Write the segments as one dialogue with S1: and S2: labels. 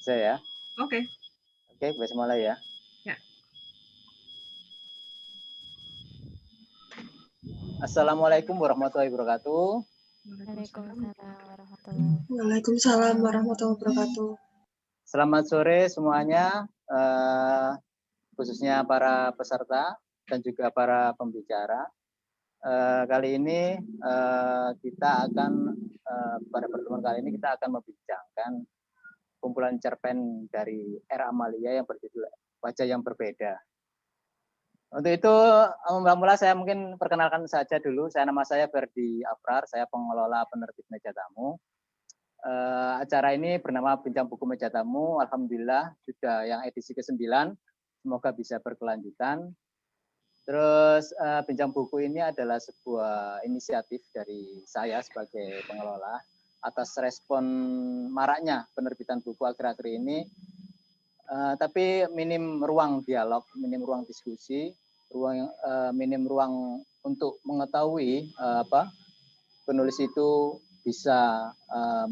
S1: Bisa ya?
S2: Oke.
S1: Oke, bisa mulai ya.
S2: Ya.
S1: Assalamualaikum warahmatullahi wabarakatuh.
S3: Waalaikumsalam warahmatullahi
S4: Waalaikumsalam warahmatullahi wabarakatuh.
S1: Selamat sore semuanya, khususnya para peserta dan juga para pembicara. Kali ini kita akan pada pertemuan kali ini kita akan membincangkan kumpulan cerpen dari R. Amalia yang berjudul Wajah yang Berbeda. Untuk itu, mula-mula saya mungkin perkenalkan saja dulu. Nama saya Ferdi Afrar, saya pengelola penerbit Meja Tamu. Acara ini bernama Bincang Buku Meja Tamu. Alhamdulillah sudah yang edisi ke-9. Semoga bisa berkelanjutan. Terus Bincang Buku ini adalah sebuah inisiatif dari saya sebagai pengelola atas respon maraknya penerbitan buku akhir-akhir ini. Tapi minim ruang dialog, minim ruang diskusi, minim ruang untuk mengetahui penulis itu bisa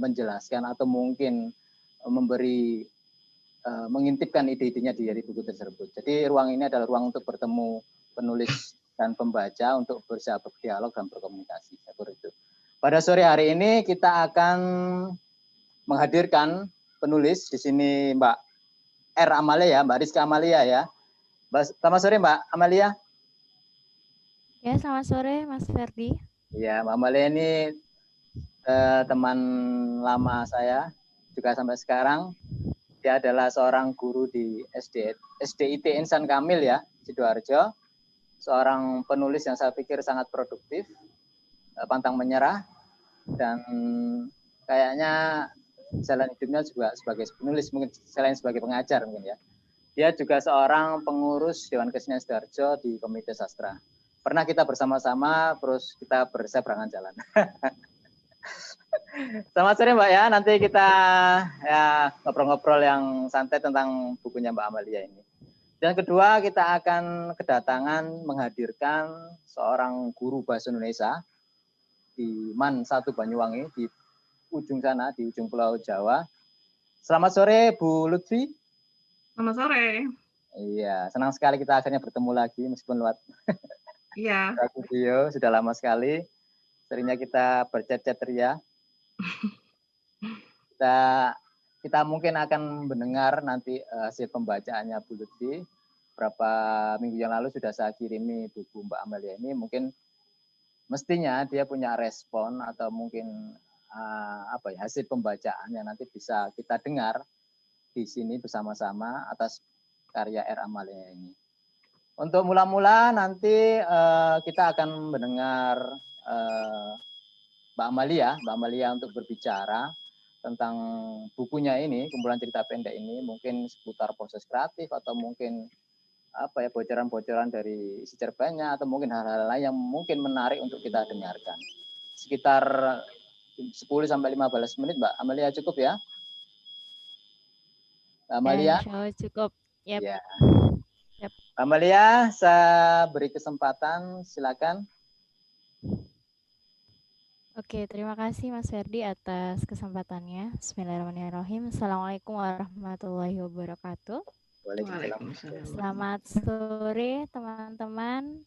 S1: menjelaskan atau mungkin mengintipkan ide-idenya dari buku tersebut. Jadi ruang ini adalah ruang untuk bertemu penulis dan pembaca untuk berdialog dan berkomunikasi. Seperti itu. Pada sore hari ini kita akan menghadirkan penulis di sini Mbak R. Amalia ya, Mbak Rizka Amalia ya. Selamat sore Mbak Amalia.
S3: Ya, selamat sore Mas Ferdi.
S1: Ya, Mbak Amalia ini teman lama saya juga sampai sekarang. Dia adalah seorang guru di SDIT Insan Kamil ya, Sidoarjo. Seorang penulis yang saya pikir sangat produktif, pantang menyerah, dan kayaknya jalan hidupnya juga sebagai penulis, mungkin selain sebagai pengajar mungkin ya. Dia juga seorang pengurus Dewan Kesenian Sidoarjo di Komite Sastra. Pernah kita bersama-sama, terus kita berseberangan jalan. Selamat sore Mbak ya, nanti kita ya ngobrol-ngobrol yang santai tentang bukunya Mbak Amalia ini. Dan kedua kita akan kedatangan menghadirkan seorang guru bahasa Indonesia di MAN 1 Banyuwangi, di ujung sana, di ujung Pulau Jawa. Selamat sore Bu Lutfi.
S2: Selamat sore.
S1: Iya, senang sekali kita akhirnya bertemu lagi meskipun lewat video, sudah lama sekali. Seringnya kita berchat-chat ria. Kita mungkin akan mendengar nanti hasil pembacaannya Bu Lutfi. Beberapa minggu yang lalu sudah saya kirimi buku Mbak Amalia ini, mungkin mestinya dia punya respon atau mungkin hasil pembacaan yang nanti bisa kita dengar di sini bersama-sama atas karya R. Amalia ini. Untuk mula-mula nanti kita akan mendengar Mbak Amalia untuk berbicara tentang bukunya ini, kumpulan cerita pendek ini, mungkin seputar proses kreatif atau mungkin bocoran-bocoran dari isi cerpennya atau mungkin hal-hal lain yang mungkin menarik untuk kita dengarkan. Sekitar 10-15 menit Mbak Amalia cukup ya? Mbak Amalia?
S3: Insya Allah cukup. Yep.
S1: Ya. Yep. Mbak Amalia, saya beri kesempatan, silakan.
S3: Oke, terima kasih Mas Ferdi atas kesempatannya. Bismillahirrahmanirrahim. Assalamualaikum warahmatullahi wabarakatuh.
S2: Waalaikumsalam.
S3: Selamat sore teman-teman.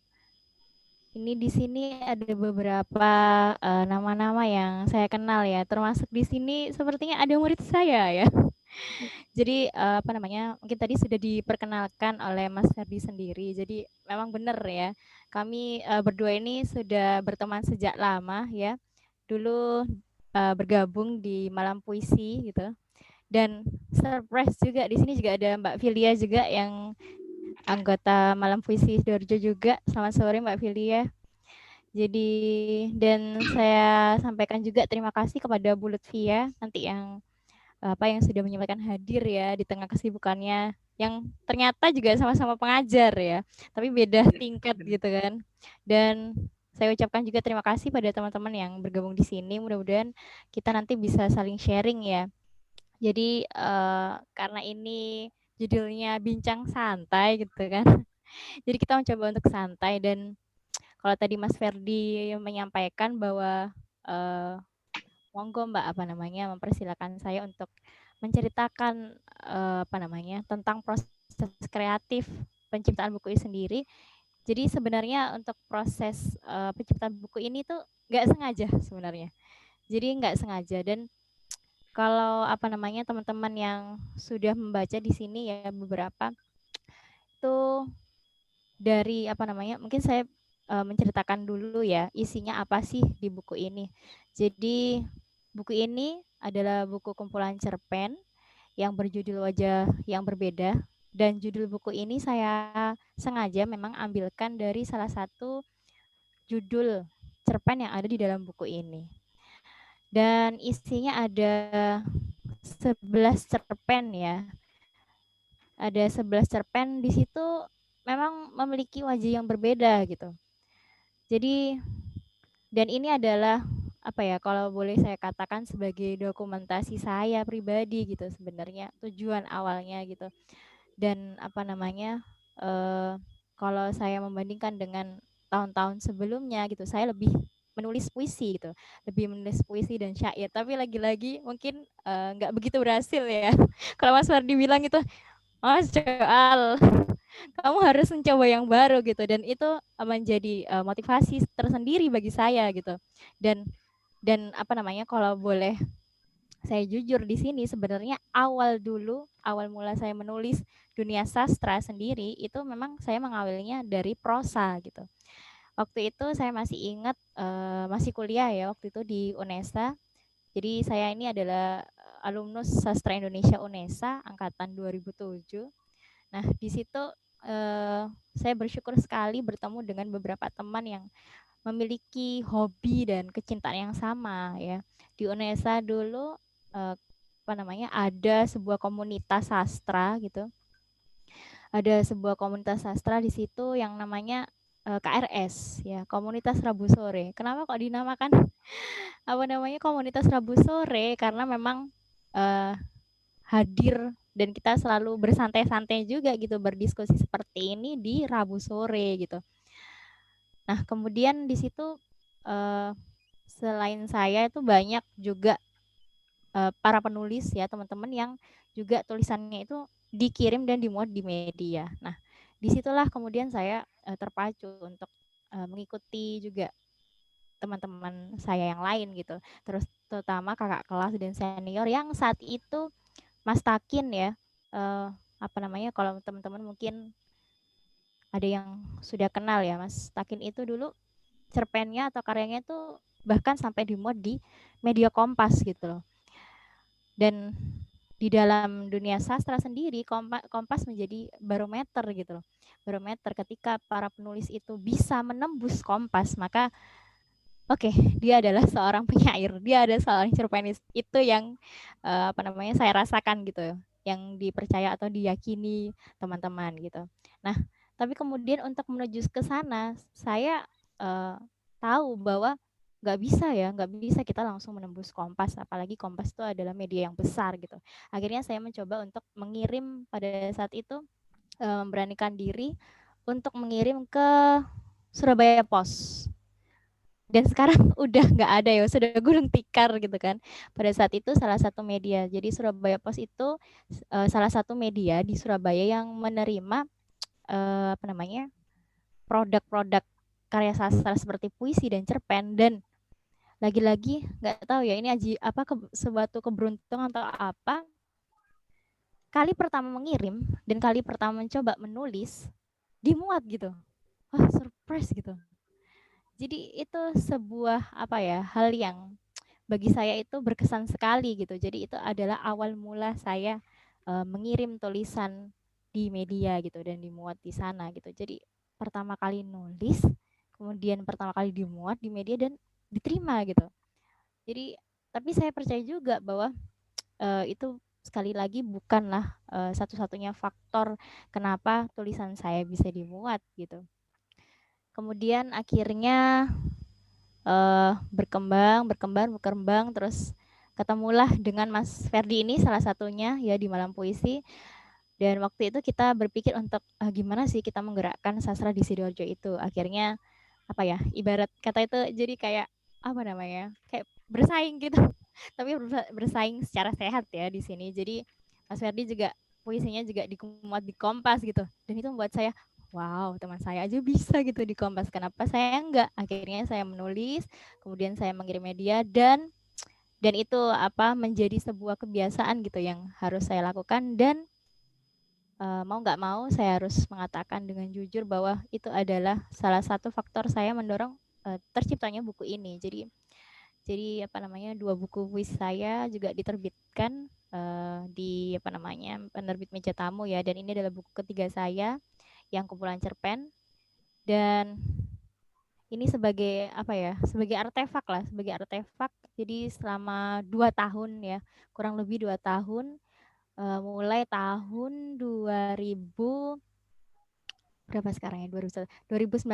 S3: Ini di sini ada beberapa nama-nama yang saya kenal ya. Termasuk di sini sepertinya ada murid saya ya. Jadi mungkin tadi sudah diperkenalkan oleh Mas Ferdi sendiri. Jadi memang benar ya. Kami berdua ini sudah berteman sejak lama ya. Dulu bergabung di Malam Puisi gitu, dan surprise juga di sini juga ada Mbak Filia juga yang anggota Malam Puisi Sidoarjo juga. Selamat sore Mbak Filia. Jadi dan saya sampaikan juga terima kasih kepada Bu Lutfi ya, nanti yang sudah menyempatkan hadir ya di tengah kesibukannya yang ternyata juga sama-sama pengajar ya, tapi beda tingkat gitu kan. Dan saya ucapkan juga terima kasih pada teman-teman yang bergabung di sini. Mudah-mudahan kita nanti bisa saling sharing ya. Jadi karena ini judulnya bincang santai gitu kan. Jadi kita mencoba untuk santai, dan kalau tadi Mas Ferdi menyampaikan bahwa monggo Mbak mempersilakan saya untuk menceritakan apa namanya tentang proses kreatif penciptaan buku ini sendiri. Jadi sebenarnya untuk proses penciptaan buku ini tuh nggak sengaja sebenarnya. Jadi nggak sengaja, dan kalau apa namanya teman-teman yang sudah membaca di sini ya beberapa itu dari apa namanya mungkin saya menceritakan dulu ya isinya apa sih di buku ini. Jadi buku ini adalah buku kumpulan cerpen yang berjudul Wajah yang Berbeda, dan judul buku ini saya sengaja memang ambilkan dari salah satu judul cerpen yang ada di dalam buku ini. Dan isinya ada 11 cerpen ya. Ada 11 cerpen di situ memang memiliki wajah yang berbeda gitu. Jadi dan ini adalah apa ya kalau boleh saya katakan sebagai dokumentasi saya pribadi gitu sebenarnya tujuan awalnya gitu. Dan apa namanya kalau saya membandingkan dengan tahun-tahun sebelumnya gitu saya lebih menulis puisi gitu, lebih menulis puisi dan syair, tapi lagi-lagi mungkin nggak begitu berhasil ya. Kalau Mas Fardi bilang itu, Mas Joal, kamu harus mencoba yang baru gitu, dan itu menjadi motivasi tersendiri bagi saya gitu. Dan apa namanya kalau boleh saya jujur di sini sebenarnya awal mula saya menulis dunia sastra sendiri itu memang saya mengawalnya dari prosa gitu. Waktu itu saya masih ingat masih kuliah ya waktu itu di UNESA. Jadi saya ini adalah alumnus Sastra Indonesia UNESA angkatan 2007. Nah, di situ saya bersyukur sekali bertemu dengan beberapa teman yang memiliki hobi dan kecintaan yang sama ya. Di UNESA dulu apa namanya ada sebuah komunitas sastra gitu. Ada sebuah komunitas sastra di situ yang namanya KRS ya, Komunitas Rabu Sore. Kenapa kok dinamakan apa namanya Komunitas Rabu Sore? Karena memang hadir dan kita selalu bersantai-santai juga gitu, berdiskusi seperti ini di Rabu sore gitu. Nah, kemudian di situ selain saya itu banyak juga para penulis ya teman-teman yang juga tulisannya itu dikirim dan dimuat di media. Nah, disitulah kemudian saya terpacu untuk mengikuti juga teman-teman saya yang lain gitu. Terus terutama kakak kelas dan senior yang saat itu Mas Takin ya, apa namanya kalau teman-teman mungkin ada yang sudah kenal ya, Mas Takin itu dulu cerpennya atau karyanya itu bahkan sampai dimuat di media Kompas gitu loh. Dan di dalam dunia sastra sendiri Kompas menjadi barometer gitu loh. Barometer ketika para penulis itu bisa menembus Kompas, maka oke, dia adalah seorang penyair, dia ada seorang cerpenis. Itu yang apa namanya saya rasakan gitu, yang dipercaya atau diyakini teman-teman gitu. Nah, tapi kemudian untuk menuju ke sana, saya tahu bahwa nggak bisa kita langsung menembus Kompas, apalagi Kompas itu adalah media yang besar gitu. Akhirnya saya mencoba untuk mengirim pada saat itu, memberanikan diri untuk mengirim ke Surabaya Pos. Dan sekarang udah nggak ada ya, sudah gulung tikar gitu kan. Pada saat itu salah satu media, jadi Surabaya Pos itu salah satu media di Surabaya yang menerima apa namanya produk-produk karya sastra seperti puisi dan cerpen. Dan lagi-lagi nggak tahu ya ini suatu keberuntungan atau apa, kali pertama mengirim dan kali pertama mencoba menulis dimuat gitu. Wah, surprise gitu. Jadi itu sebuah apa ya hal yang bagi saya itu berkesan sekali gitu. Jadi itu adalah awal mula saya mengirim tulisan di media gitu dan dimuat di sana gitu. Jadi pertama kali nulis, kemudian pertama kali dimuat di media dan diterima gitu. Jadi tapi saya percaya juga bahwa itu sekali lagi bukanlah satu-satunya faktor kenapa tulisan saya bisa dimuat gitu. Kemudian akhirnya berkembang terus ketemulah dengan Mas Ferdi ini salah satunya ya di Malam Puisi. Dan waktu itu kita berpikir untuk gimana sih kita menggerakkan sastra di Sidoarjo itu. Akhirnya apa ya ibarat kata itu jadi kayak apa namanya kayak bersaing gitu tapi bersaing secara sehat ya di sini. Jadi Mas Ferdi juga puisinya juga dimuat di Kompas gitu. Dan itu membuat saya, wow, teman saya aja bisa gitu di Kompas. Kenapa saya enggak? Akhirnya saya menulis, kemudian saya mengirim media dan itu menjadi sebuah kebiasaan gitu yang harus saya lakukan dan mau nggak mau saya harus mengatakan dengan jujur bahwa itu adalah salah satu faktor saya mendorong terciptanya buku ini. Jadi dua buku puisi saya juga diterbitkan di penerbit Meja Tamu ya, dan ini adalah buku ketiga saya yang kumpulan cerpen, dan ini sebagai sebagai artefak. Jadi selama 2 tahun ya, kurang lebih 2 tahun, mulai tahun 2000 berapa sekarang ya, 2019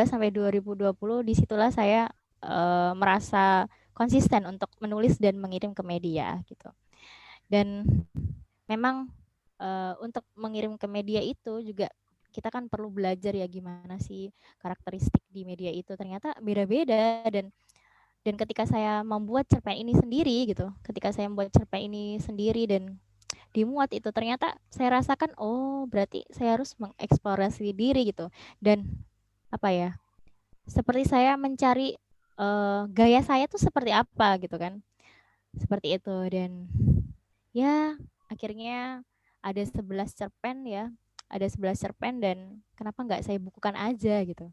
S3: sampai 2020, disitulah saya merasa konsisten untuk menulis dan mengirim ke media gitu. Dan memang untuk mengirim ke media itu juga kita kan perlu belajar ya gimana sih karakteristik di media itu, ternyata beda-beda. Dan ketika saya membuat cerpen ini sendiri dan dimuat itu, ternyata saya rasakan berarti saya harus mengeksplorasi diri gitu. Dan seperti saya mencari gaya saya tuh seperti apa gitu kan, seperti itu. Dan ya akhirnya ada 11 cerpen dan kenapa nggak saya bukukan aja gitu.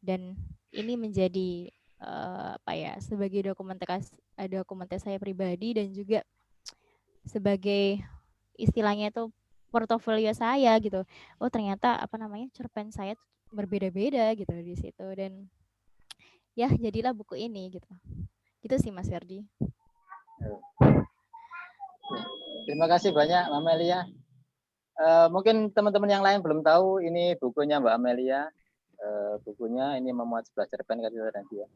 S3: Dan ini menjadi sebagai dokumentasi saya pribadi, dan juga sebagai istilahnya itu portofolio saya gitu. Ternyata cerpen saya tuh berbeda-beda gitu di situ, dan ya jadilah buku ini gitu. Gitu sih Mas Ferdi.
S1: Terima kasih banyak Mbak Amelia. Mungkin teman-teman yang lain belum tahu ini bukunya Mbak Amelia. Bukunya ini memuat 11 cerpen tadi ya.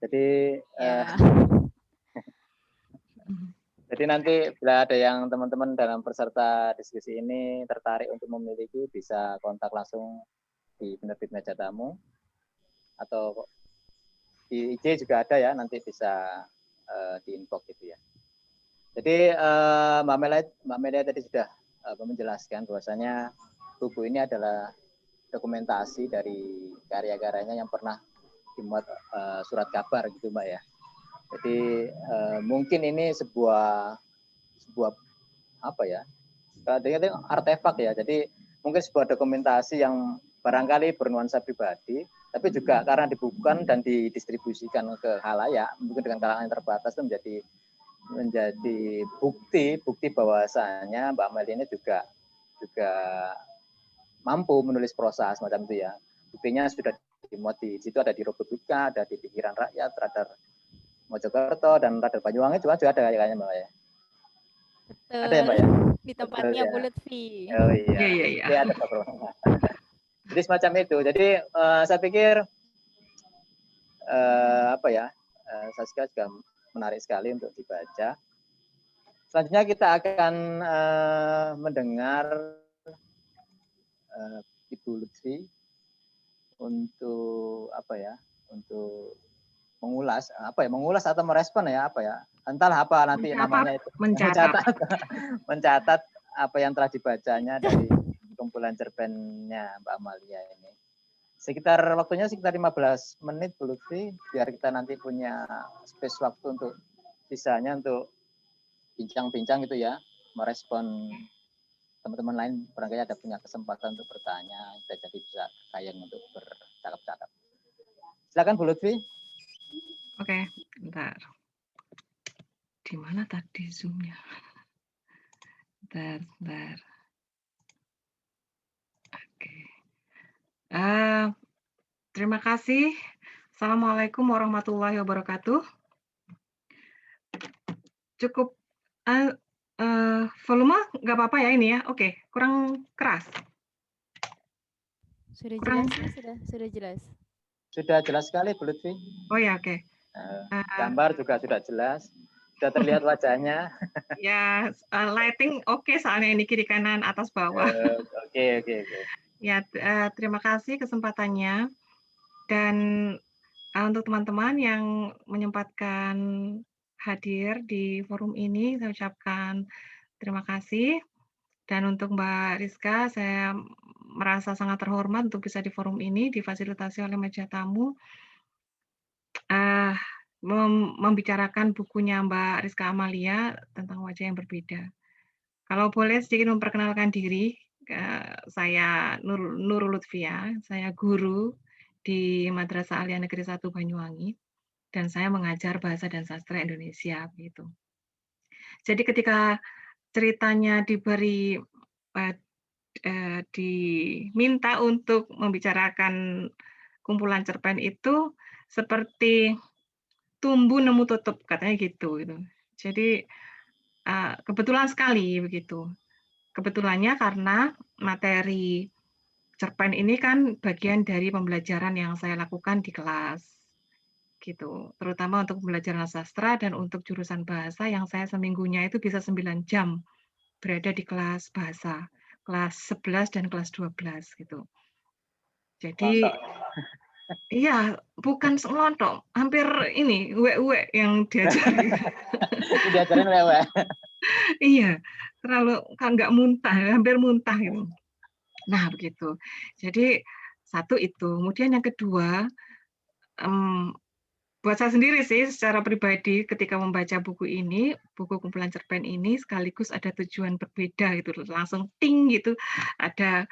S1: Jadi jadi nanti bila ada yang teman-teman dalam peserta diskusi ini tertarik untuk memiliki, bisa kontak langsung di penerbit Meja Tamu, atau di IG juga ada ya, nanti bisa di inbox gitu ya. Jadi Mbak Amelia tadi sudah menjelaskan bahwasanya buku ini adalah dokumentasi dari karya-karyanya yang pernah dimuat surat kabar gitu Mbak ya. Jadi mungkin ini sebuah artefak ya. Jadi mungkin sebuah dokumentasi yang barangkali bernuansa pribadi, tapi juga karena dibukukan dan didistribusikan ke khalayak, mungkin dengan kalangan yang terbatas, itu menjadi bukti bahwasanya Mbak Amelia ini juga mampu menulis prosa semacam itu ya. Buktinya sudah dimuat di situ, ada di Republika, ada di Pikiran Rakyat, Radar Mojokerto, dan Radar Banyuwangi juga ada kayaknya Mbak ya.
S3: Betul.
S1: Ada ya Mbak ya?
S3: Di tempatnya
S1: ya.
S3: Bu Lutfi.
S1: Oh iya. Jadi ada jadi semacam itu. Jadi saya pikir Saskia juga menarik sekali untuk dibaca. Selanjutnya kita akan mendengar Ibu Lutfi untuk untuk mengulas atau merespon ya entahlah apa nanti namanya itu, mencatat apa yang telah dibacanya dari kumpulan cerpennya Mbak Amelia ini. Waktunya sekitar 15 menit Bu Lutfi, biar kita nanti punya space waktu untuk sisanya untuk bincang-bincang gitu ya, merespon teman-teman lain barangkali ada punya kesempatan untuk bertanya, kita jadi bisa kayang untuk bercakap-cakap. Silakan Bu Lutfi.
S2: Oke, bentar. Di mana tadi Zoom-nya? Bentar. Oke. Terima kasih. Assalamualaikum warahmatullahi wabarakatuh. Cukup volume nggak apa-apa ya ini ya? Oke, kurang keras.
S3: Sudah jelas sih, sudah jelas.
S1: Sudah jelas sekali Bu Lutfi.
S2: Oh ya, oke.
S1: Gambar juga sudah jelas. Sudah terlihat wajahnya.
S2: Ya, lighting oke, soalnya ini kiri kanan atas bawah.
S1: Oke.
S2: Ya, terima kasih kesempatannya. Dan Untuk teman-teman yang menyempatkan hadir di forum ini, saya ucapkan terima kasih. Dan untuk Mbak Rizka, saya merasa sangat terhormat untuk bisa di forum ini, difasilitasi oleh meja tamu, membicarakan bukunya Mbak Rizka Amalia tentang wajah yang berbeda. Kalau boleh sedikit memperkenalkan diri, saya Nurul Lutfia, saya guru di Madrasah Alia Negeri 1 Banyuwangi, dan saya mengajar bahasa dan sastra Indonesia. Gitu. Jadi ketika ceritanya diminta untuk membicarakan kumpulan cerpen itu seperti tumbuh nemu tutup, katanya gitu. Jadi kebetulan sekali begitu. Kebetulannya karena materi cerpen ini kan bagian dari pembelajaran yang saya lakukan di kelas, gitu. Terutama untuk pembelajaran sastra dan untuk jurusan bahasa yang saya seminggunya itu bisa 9 jam berada di kelas bahasa, kelas 11 dan kelas 12 gitu. Jadi iya, bukan ngelontok, hampir ini uwek-uwek yang diajari.
S1: Diajarin lewat.
S2: Iya, terlalu nggak muntah, hampir muntah gitu. Nah, begitu. Jadi satu itu. Kemudian yang kedua, buat saya sendiri sih secara pribadi ketika membaca buku ini, buku kumpulan cerpen ini sekaligus ada tujuan berbeda gitu, langsung ting gitu, ada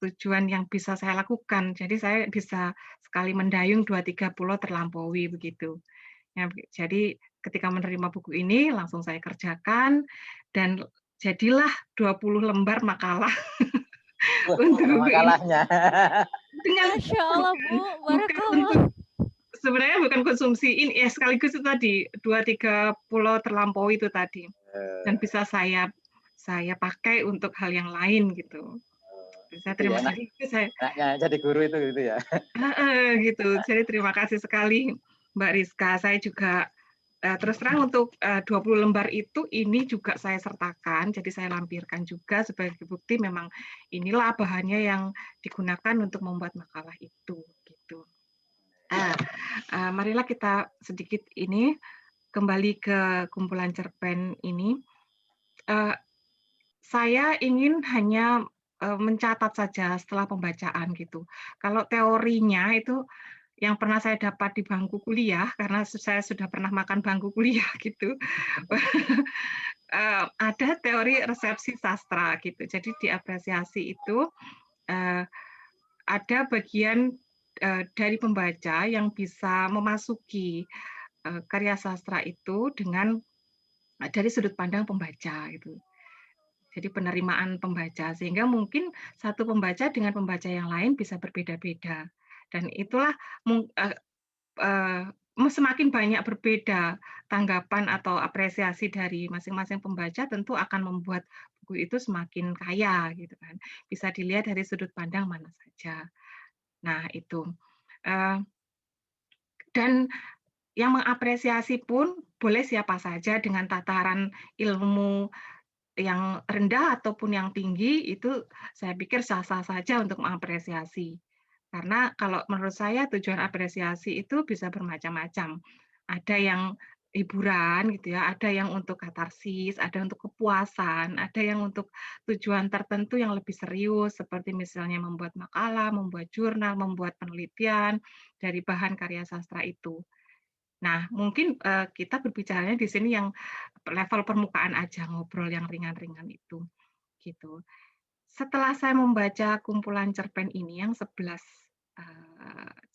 S2: tujuan yang bisa saya lakukan. Jadi saya bisa sekali mendayung 2-3 pulau terlampaui begitu. Ya, jadi ketika menerima buku ini langsung saya kerjakan dan jadilah 20 lembar makalah untuk buku
S1: Makalahnya.
S2: ini. Dengan
S3: Masya Allah, Bu,
S2: bukan
S3: barakallah.
S2: untuk sebenarnya bukan konsumsi ini ya sekaligus itu tadi 2-3 pulau terlampaui itu tadi dan bisa saya pakai untuk hal yang lain gitu. Saya terima kasih.
S1: Enaknya jadi guru itu gitu ya.
S2: Gitu. Jadi terima kasih sekali Mbak Rizka. Saya juga terus terang untuk 20 lembar itu ini juga saya sertakan, jadi saya lampirkan juga sebagai bukti memang inilah bahannya yang digunakan untuk membuat makalah itu. Gitu. Marilah kita sedikit ini kembali ke kumpulan cerpen ini. Saya ingin hanya mencatat saja setelah pembacaan gitu. Kalau teorinya itu yang pernah saya dapat di bangku kuliah, karena saya sudah pernah makan bangku kuliah gitu, ada teori resepsi sastra gitu. Jadi di apresiasi itu ada bagian dari pembaca yang bisa memasuki karya sastra itu dengan dari sudut pandang pembaca gitu. Jadi penerimaan pembaca sehingga mungkin satu pembaca dengan pembaca yang lain bisa berbeda-beda dan itulah semakin banyak berbeda tanggapan atau apresiasi dari masing-masing pembaca tentu akan membuat buku itu semakin kaya gitu kan. Bisa dilihat dari sudut pandang mana saja. Nah, itu. Dan yang mengapresiasi pun boleh siapa saja dengan tataran ilmu yang rendah ataupun yang tinggi, itu saya pikir sah-sah saja untuk mengapresiasi. Karena kalau menurut saya tujuan apresiasi itu bisa bermacam-macam. Ada yang hiburan gitu ya, ada yang untuk katarsis, ada untuk kepuasan, ada yang untuk tujuan tertentu yang lebih serius seperti misalnya membuat makalah, membuat jurnal, membuat penelitian dari bahan karya sastra itu. Nah, mungkin kita berbicaranya di sini yang level permukaan aja, ngobrol yang ringan-ringan itu, gitu. Setelah saya membaca kumpulan cerpen ini, yang 11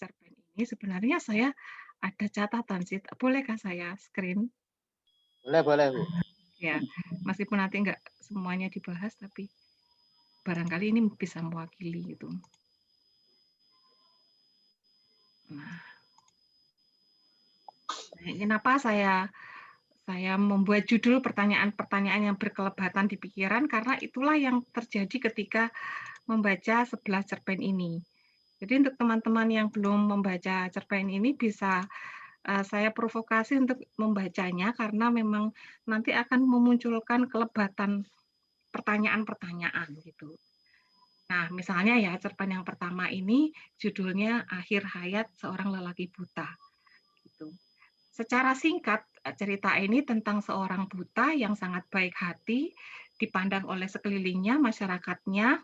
S2: cerpen ini, sebenarnya saya ada catatan sih. Bolehkah saya screen?
S1: Boleh, Bu.
S2: Ya, meskipun nanti nggak semuanya dibahas, tapi barangkali ini bisa mewakili gitu. Nah, kenapa saya membuat judul pertanyaan-pertanyaan yang berkelebatan di pikiran karena itulah yang terjadi ketika membaca 11 cerpen ini. Jadi untuk teman-teman yang belum membaca cerpen ini bisa saya provokasi untuk membacanya karena memang nanti akan memunculkan kelebatan pertanyaan-pertanyaan gitu. Nah, misalnya ya cerpen yang pertama ini judulnya Akhir Hayat Seorang Lelaki Buta. Gitu. Secara singkat, cerita ini tentang seorang buta yang sangat baik hati, dipandang oleh sekelilingnya, masyarakatnya,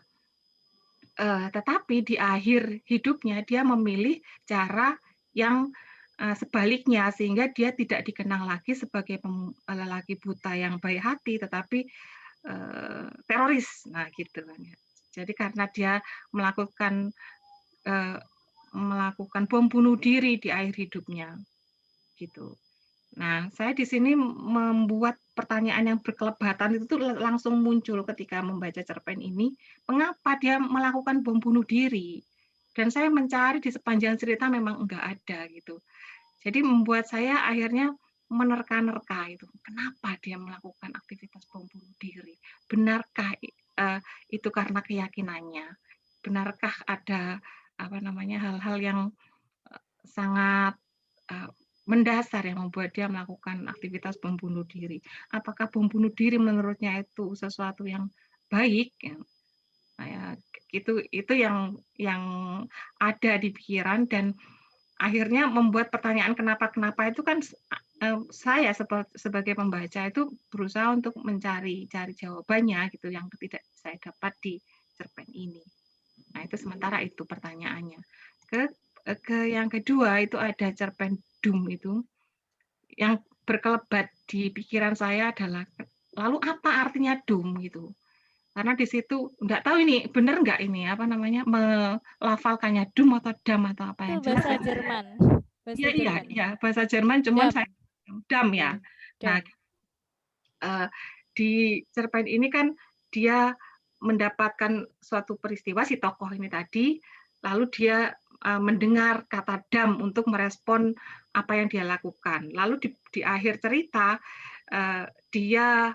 S2: tetapi di akhir hidupnya dia memilih cara yang sebaliknya, sehingga dia tidak dikenang lagi sebagai lelaki buta yang baik hati, tetapi teroris. Nah, gitu kan ya. Jadi karena dia melakukan melakukan bom bunuh diri di akhir hidupnya, gitu. Nah, saya di sini membuat pertanyaan yang berkelebatan itu langsung muncul ketika membaca cerpen ini, mengapa dia melakukan bom bunuh diri? Dan saya mencari di sepanjang cerita memang enggak ada gitu. Jadi membuat saya akhirnya menerka-nerka itu, kenapa dia melakukan aktivitas bom bunuh diri? Benarkah itu karena keyakinannya? Benarkah ada hal-hal yang sangat mendasar yang membuat dia melakukan aktivitas bom bunuh diri? Apakah bom bunuh diri menurutnya itu sesuatu yang baik? Nah, itu yang ada di pikiran, dan akhirnya membuat pertanyaan kenapa itu kan saya sebagai pembaca itu berusaha untuk mencari jawabannya gitu yang tidak saya dapat di cerpen ini. Nah, itu sementara itu pertanyaannya. Ke yang kedua itu ada cerpen Doom itu yang berkelebat di pikiran saya adalah lalu apa artinya Doom gitu. Karena di situ nggak tahu ini benar nggak ini melafalkannya Doom atau Dam atau apa
S3: Itu
S2: yang jelas.
S3: bahasa Jerman. Bahasa Jerman.
S2: Iya, bahasa Jerman, cuman
S3: Dam.
S2: saya Dam ya. Nah,
S3: Dam.
S2: di cerpen ini kan dia mendapatkan suatu peristiwa, si tokoh ini tadi, lalu dia mendengar kata dam untuk merespon apa yang dia lakukan. Lalu di akhir cerita dia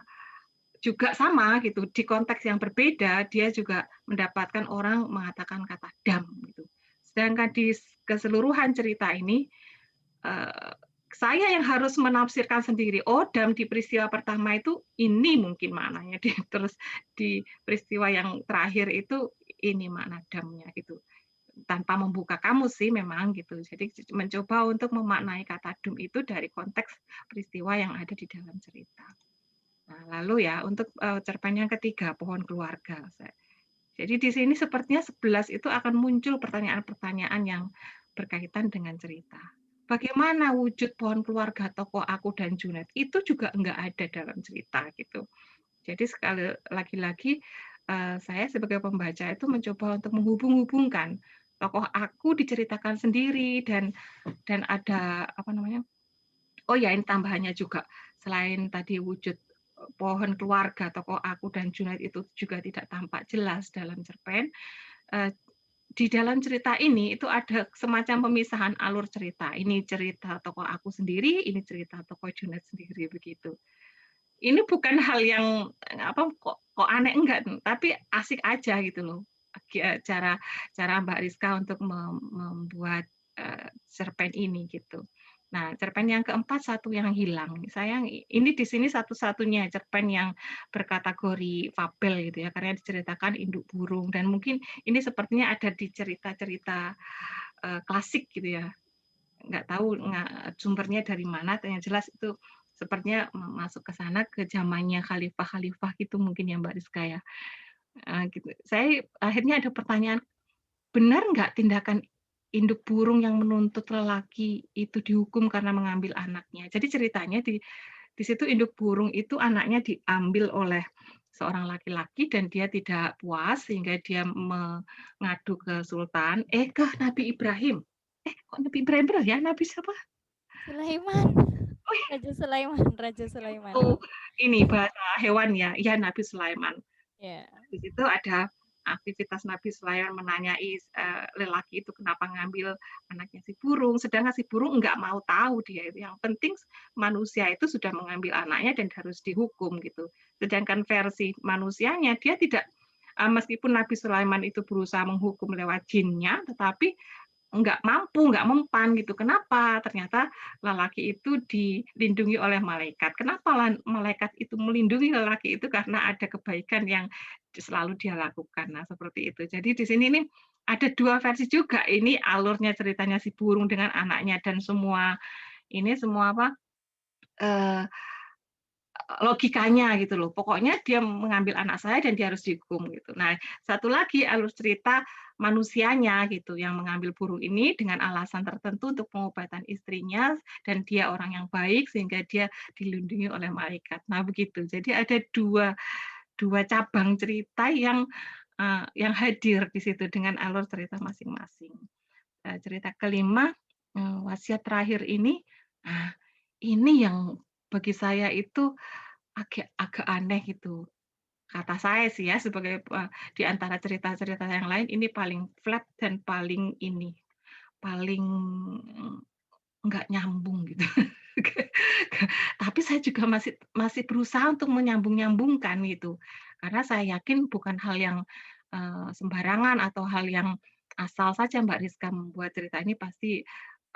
S2: juga sama gitu, di konteks yang berbeda dia juga mendapatkan orang mengatakan kata dam gitu. Sedangkan di keseluruhan cerita ini saya yang harus menafsirkan sendiri. Oh, dam di peristiwa pertama itu ini mungkin maknanya. Terus di peristiwa yang terakhir itu ini makna damnya gitu. Tanpa membuka kamus sih memang gitu. Jadi mencoba untuk memaknai kata dum itu dari konteks peristiwa yang ada di dalam cerita. Nah, lalu ya untuk cerpen yang ketiga, Pohon Keluarga. Jadi di sini sepertinya 11 itu akan muncul pertanyaan-pertanyaan yang berkaitan dengan cerita. Bagaimana wujud pohon keluarga tokoh aku dan Junet itu juga enggak ada dalam cerita gitu. Jadi sekali lagi saya sebagai pembaca itu mencoba untuk menghubung-hubungkan tokoh aku diceritakan sendiri dan ada oh ya ini tambahannya juga selain tadi wujud pohon keluarga tokoh aku dan Junaid itu juga tidak tampak jelas dalam cerpen. Di dalam cerita ini itu ada semacam pemisahan alur cerita. Ini cerita tokoh aku sendiri, ini cerita tokoh Junaid sendiri begitu. Ini bukan hal yang kok aneh enggak, tapi asik aja gitu loh. Cara Mbak Rizka untuk membuat cerpen ini gitu. Nah, cerpen yang keempat, Satu Yang Hilang. Sayang, ini di sini satu-satunya cerpen yang berkategori fabel gitu ya, karena diceritakan induk burung dan mungkin ini sepertinya ada di cerita-cerita klasik gitu ya. Nggak tahu sumbernya dari mana, yang jelas itu sepertinya masuk ke sana ke zamannya khalifah-khalifah gitu mungkin ya Mbak Rizka ya. Gitu. Saya akhirnya ada pertanyaan, benar nggak tindakan induk burung yang menuntut lelaki itu dihukum karena mengambil anaknya. Jadi ceritanya di situ induk burung itu anaknya diambil oleh seorang laki-laki dan dia tidak puas sehingga dia mengadu ke sultan, ke Nabi Ibrahim. Kok Nabi Ibrahim benar ya? Nabi siapa?
S3: Sulaiman.
S2: Oh ya,
S3: Raja Sulaiman, Raja Sulaiman.
S2: Ini bahasa hewan ya. Ya, Nabi Sulaiman.
S3: Yeah.
S2: Di situ ada aktivitas Nabi Sulaiman menanyai lelaki itu kenapa ngambil anaknya si burung, sedangkan si burung nggak mau tahu dia itu. Yang penting manusia itu sudah mengambil anaknya dan harus dihukum gitu. Sedangkan versi manusianya dia tidak, meskipun Nabi Sulaiman itu berusaha menghukum lewat jinnya, tetapi nggak mampu, nggak mempan gitu. Kenapa? Ternyata lelaki itu dilindungi oleh malaikat. Kenapa malaikat itu melindungi lelaki itu? Karena ada kebaikan yang selalu dia lakukan. Nah, seperti itu. Jadi di sini nih ada dua versi juga. Ini alurnya ceritanya si burung dengan anaknya dan semua apa logikanya gitu loh. Pokoknya dia mengambil anak saya dan dia harus dihukum gitu. Nah, satu lagi alur cerita manusianya gitu yang mengambil burung ini dengan alasan tertentu untuk pengobatan istrinya dan dia orang yang baik sehingga dia dilindungi oleh malaikat. Nah, begitu. Jadi ada dua cabang cerita yang hadir di situ dengan alur cerita masing-masing. Cerita kelima, wasiat terakhir ini, nah ini yang bagi saya itu agak aneh gitu. Kata saya sih ya sebagai di antara cerita-cerita yang lain ini paling flat dan paling nggak nyambung gitu. Tapi saya juga masih berusaha untuk menyambung-nyambungkan gitu. Karena saya yakin bukan hal yang sembarangan atau hal yang asal saja Mbak Rizka membuat cerita ini pasti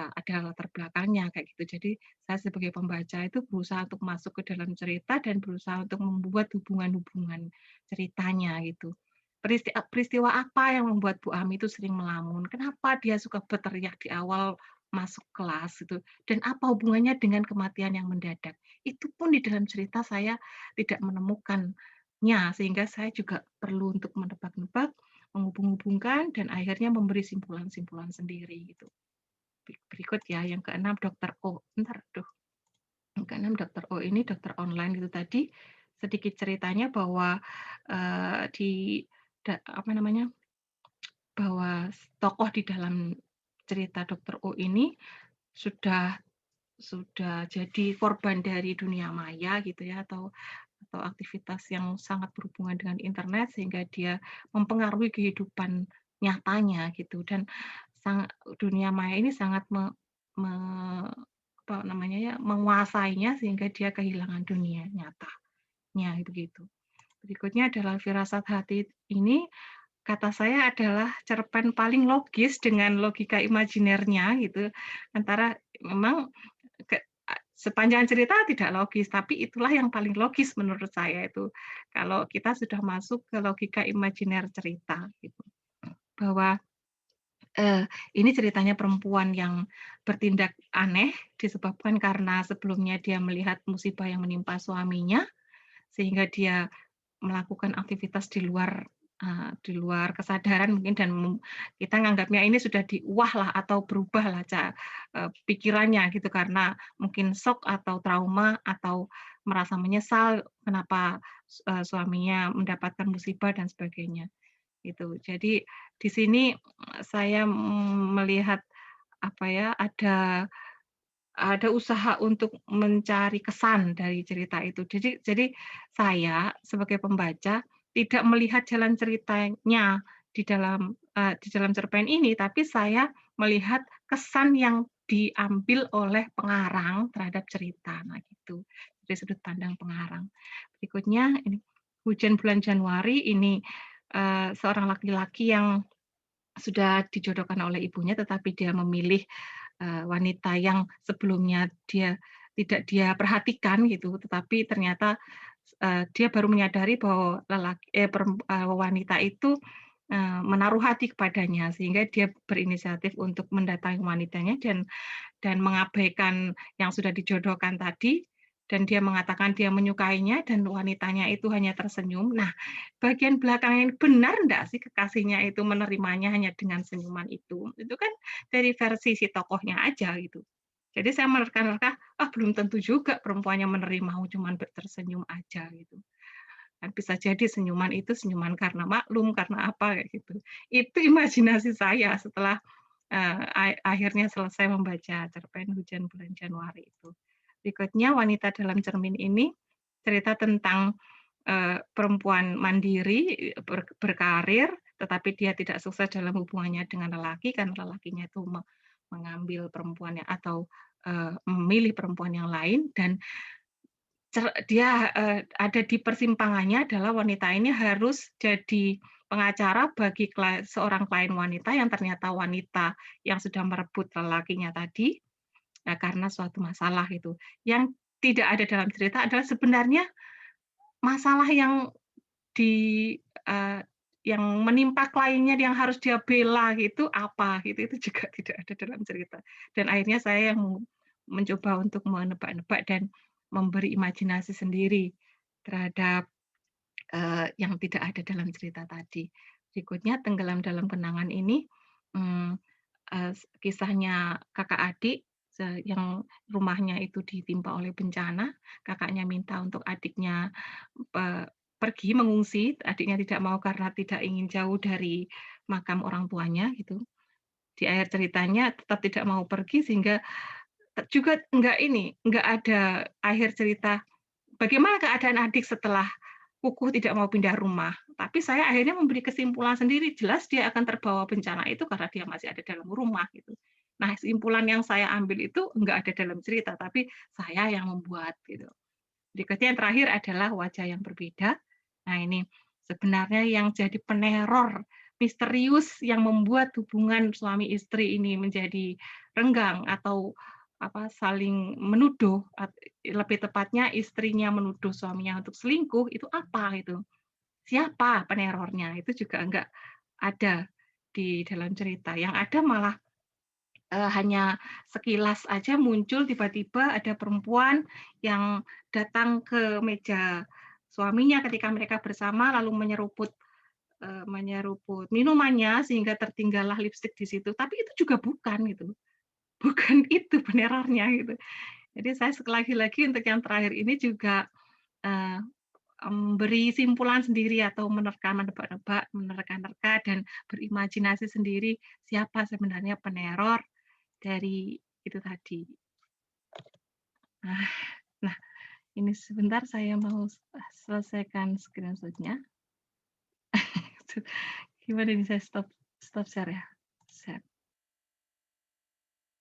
S2: ada latar belakangnya kayak gitu. Jadi saya sebagai pembaca itu berusaha untuk masuk ke dalam cerita dan berusaha untuk membuat hubungan-hubungan ceritanya gitu. Peristiwa apa yang membuat Bu Ami itu sering melamun? Kenapa dia suka berteriak di awal masuk kelas gitu? Dan apa hubungannya dengan kematian yang mendadak? Itu pun di dalam cerita saya tidak menemukannya, sehingga saya juga perlu untuk menebak-nebak, menghubung-hubungkan, dan akhirnya memberi simpulan-simpulan sendiri gitu. Berikut ya, yang keenam Dokter O. Yang keenam Dokter O ini dokter online itu tadi. Sedikit ceritanya bahwa bahwa tokoh di dalam cerita Dokter O ini sudah jadi korban dari dunia maya gitu ya atau aktivitas yang sangat berhubungan dengan internet sehingga dia mempengaruhi kehidupan nyatanya gitu dan dunia maya ini sangat menguasainya sehingga dia kehilangan dunia nyatanya begitu. Berikutnya adalah firasat hati ini kata saya adalah cerpen paling logis dengan logika imajinernya gitu. Antara memang sepanjang cerita tidak logis, tapi itulah yang paling logis menurut saya itu. Kalau kita sudah masuk ke logika imajiner cerita gitu. Bahwa ini ceritanya perempuan yang bertindak aneh disebabkan karena sebelumnya dia melihat musibah yang menimpa suaminya sehingga dia melakukan aktivitas di luar kesadaran mungkin dan kita nganggapnya ini sudah diuah lah atau berubah lah pikirannya gitu karena mungkin shock atau trauma atau merasa menyesal kenapa suaminya mendapatkan musibah dan sebagainya gitu. Jadi di sini saya melihat ada usaha untuk mencari kesan dari cerita itu. Jadi saya sebagai pembaca tidak melihat jalan ceritanya di dalam cerpen ini, tapi saya melihat kesan yang diambil oleh pengarang terhadap cerita. Nah, gitu. Dari sudut pandang pengarang. Berikutnya ini Hujan Bulan Januari ini seorang laki-laki yang sudah dijodohkan oleh ibunya, tetapi dia memilih wanita yang sebelumnya tidak dia perhatikan gitu, tetapi ternyata dia baru menyadari bahwa wanita itu menaruh hati kepadanya, sehingga dia berinisiatif untuk mendatangi wanitanya dan mengabaikan yang sudah dijodohkan tadi, dan dia mengatakan dia menyukainya dan wanitanya itu hanya tersenyum. Nah, bagian belakangnya benar enggak sih kekasihnya itu menerimanya hanya dengan senyuman itu? Itu kan dari versi si tokohnya aja gitu. Jadi saya menerka-nerka, belum tentu juga perempuannya menerima cuma tersenyum aja gitu. Dan bisa jadi senyuman itu senyuman karena maklum, karena apa kayak gitu. Itu imajinasi saya setelah akhirnya selesai membaca cerpen Hujan Bulan Januari itu. Berikutnya Wanita Dalam Cermin ini cerita tentang perempuan mandiri berkarir, tetapi dia tidak sukses dalam hubungannya dengan lelaki karena lelakinya itu mengambil perempuannya atau memilih perempuan yang lain dan dia ada di persimpangannya adalah wanita ini harus jadi pengacara bagi seorang klien wanita yang ternyata wanita yang sudah merebut lelakinya tadi karena suatu masalah itu. Yang tidak ada dalam cerita adalah sebenarnya masalah yang yang menimpa kliennya yang harus dia bela gitu apa gitu, itu juga tidak ada dalam cerita. Dan akhirnya saya yang mencoba untuk menebak-nebak dan memberi imajinasi sendiri terhadap yang tidak ada dalam cerita tadi. Berikutnya Tenggelam Dalam Kenangan ini kisahnya kakak adik yang rumahnya itu ditimpa oleh bencana, kakaknya minta untuk adiknya pergi mengungsi, adiknya tidak mau karena tidak ingin jauh dari makam orang tuanya gitu. Di akhir ceritanya tetap tidak mau pergi sehingga juga enggak ada akhir cerita bagaimana keadaan adik setelah kukuh tidak mau pindah rumah. Tapi saya akhirnya memberi kesimpulan sendiri, jelas dia akan terbawa bencana itu karena dia masih ada dalam rumah gitu. Nah, kesimpulan yang saya ambil itu enggak ada dalam cerita, tapi saya yang membuat gitu. Berikutnya yang terakhir adalah Wajah Yang Berbeda. Nah, ini sebenarnya yang jadi peneror misterius yang membuat hubungan suami istri ini menjadi renggang atau saling menuduh, lebih tepatnya istrinya menuduh suaminya untuk selingkuh, itu apa itu? Siapa penerornya? Itu juga enggak ada di dalam cerita. Yang ada malah hanya sekilas aja muncul tiba-tiba ada perempuan yang datang ke meja suaminya ketika mereka bersama lalu menyeruput minumannya sehingga tertinggallah lipstik di situ. Tapi itu juga bukan gitu. Bukan itu penerornya gitu. Jadi saya lagi-lagi untuk yang terakhir ini juga memberi simpulan sendiri atau menebak-nebak, menerka-nerka dan berimajinasi sendiri siapa sebenarnya peneror dari itu tadi. Nah, ini sebentar saya mau selesaikan screenshot-nya. Gimana ini saya stop share ya? Share.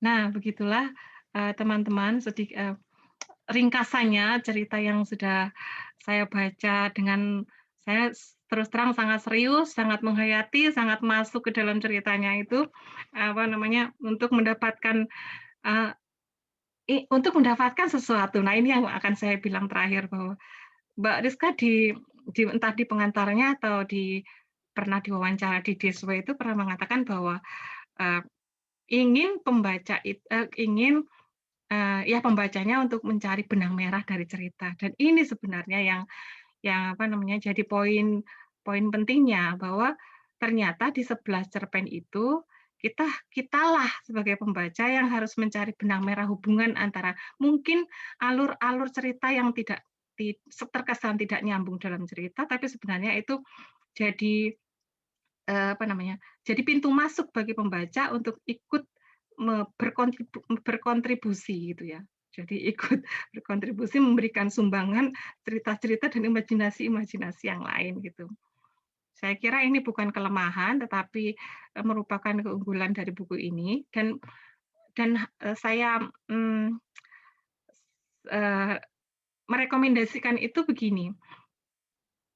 S2: Nah, begitulah teman-teman ringkasannya cerita yang sudah saya baca dengan saya terus terang sangat serius, sangat menghayati, sangat masuk ke dalam ceritanya itu untuk mendapatkan sesuatu. Nah, ini yang akan saya bilang terakhir bahwa Mbak Rizka entah di pengantarnya atau pernah diwawancara di Deswa itu pernah mengatakan bahwa ingin pembacanya untuk mencari benang merah dari cerita, dan ini sebenarnya yang jadi poin pentingnya bahwa ternyata di 11 cerpen itu kitalah sebagai pembaca yang harus mencari benang merah hubungan antara mungkin alur-alur cerita yang tidak terkesan tidak nyambung dalam cerita, tapi sebenarnya itu jadi jadi pintu masuk bagi pembaca untuk ikut berkontribusi gitu ya. Jadi ikut berkontribusi memberikan sumbangan cerita-cerita dan imajinasi-imajinasi yang lain gitu. Saya kira ini bukan kelemahan tetapi merupakan keunggulan dari buku ini, dan saya merekomendasikan itu begini.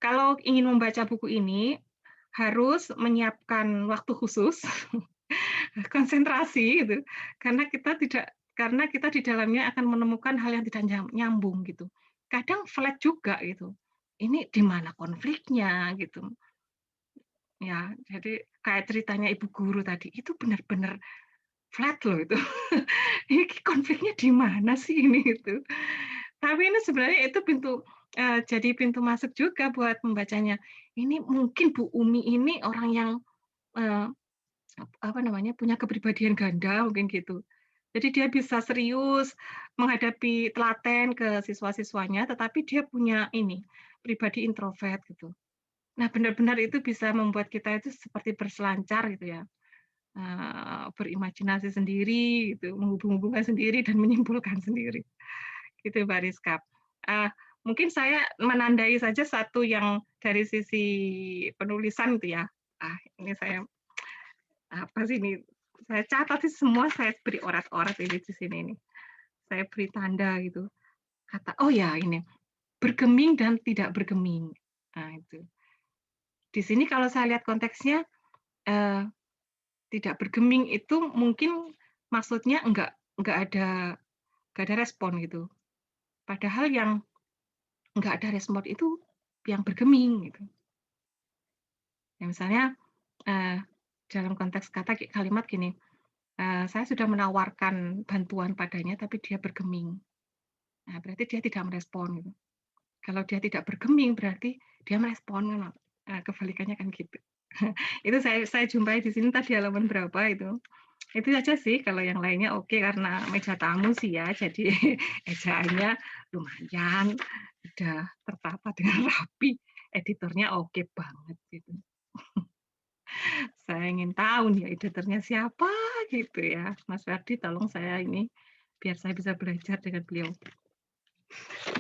S2: Kalau ingin membaca buku ini harus menyiapkan waktu khusus, konsentrasi gitu, karena kita di dalamnya akan menemukan hal yang tidak nyambung gitu. Kadang flat juga gitu. Ini di mana konfliknya gitu. Ya, jadi kayak ceritanya ibu guru tadi, itu benar-benar flat loh itu. Ini konfliknya di mana sih ini itu. Tapi ini sebenarnya itu jadi pintu masuk juga buat membacanya. Ini mungkin Bu Umi ini orang yang punya kepribadian ganda mungkin gitu. Jadi dia bisa serius menghadapi telaten ke siswa-siswanya, tetapi dia punya pribadi introvert gitu. Nah, benar-benar itu bisa membuat kita itu seperti berselancar gitu ya, berimajinasi sendiri, gitu, menghubung-hubungkan sendiri dan menyimpulkan sendiri. Gitu, Mbak Rizka. Mungkin saya menandai saja satu yang dari sisi penulisan itu ya. Ini saya saya catat semua, saya beri orat-orat ini di sini nih. Saya beri tanda gitu. Kata, oh ya ini bergeming dan tidak bergeming. Nah, itu. di sini kalau saya lihat konteksnya tidak bergeming itu mungkin maksudnya enggak ada respon gitu. Padahal yang enggak ada respon itu yang bergeming gitu. Ya, misalnya dalam konteks kalimat gini, saya sudah menawarkan bantuan padanya tapi dia bergeming. Nah, berarti dia tidak merespon gitu. Kalau dia tidak bergeming berarti dia merespon, kebalikannya kan gitu. Itu saya jumpai di sini tadi halaman berapa itu. Itu aja sih, kalau yang lainnya oke karena meja tamu sih ya, jadi ejaannya lumayan, udah tertata dengan rapi, editornya oke banget gitu. Saya ingin tahu nih editornya siapa gitu ya. Mas Ferdi tolong saya ini, biar saya bisa belajar dengan beliau.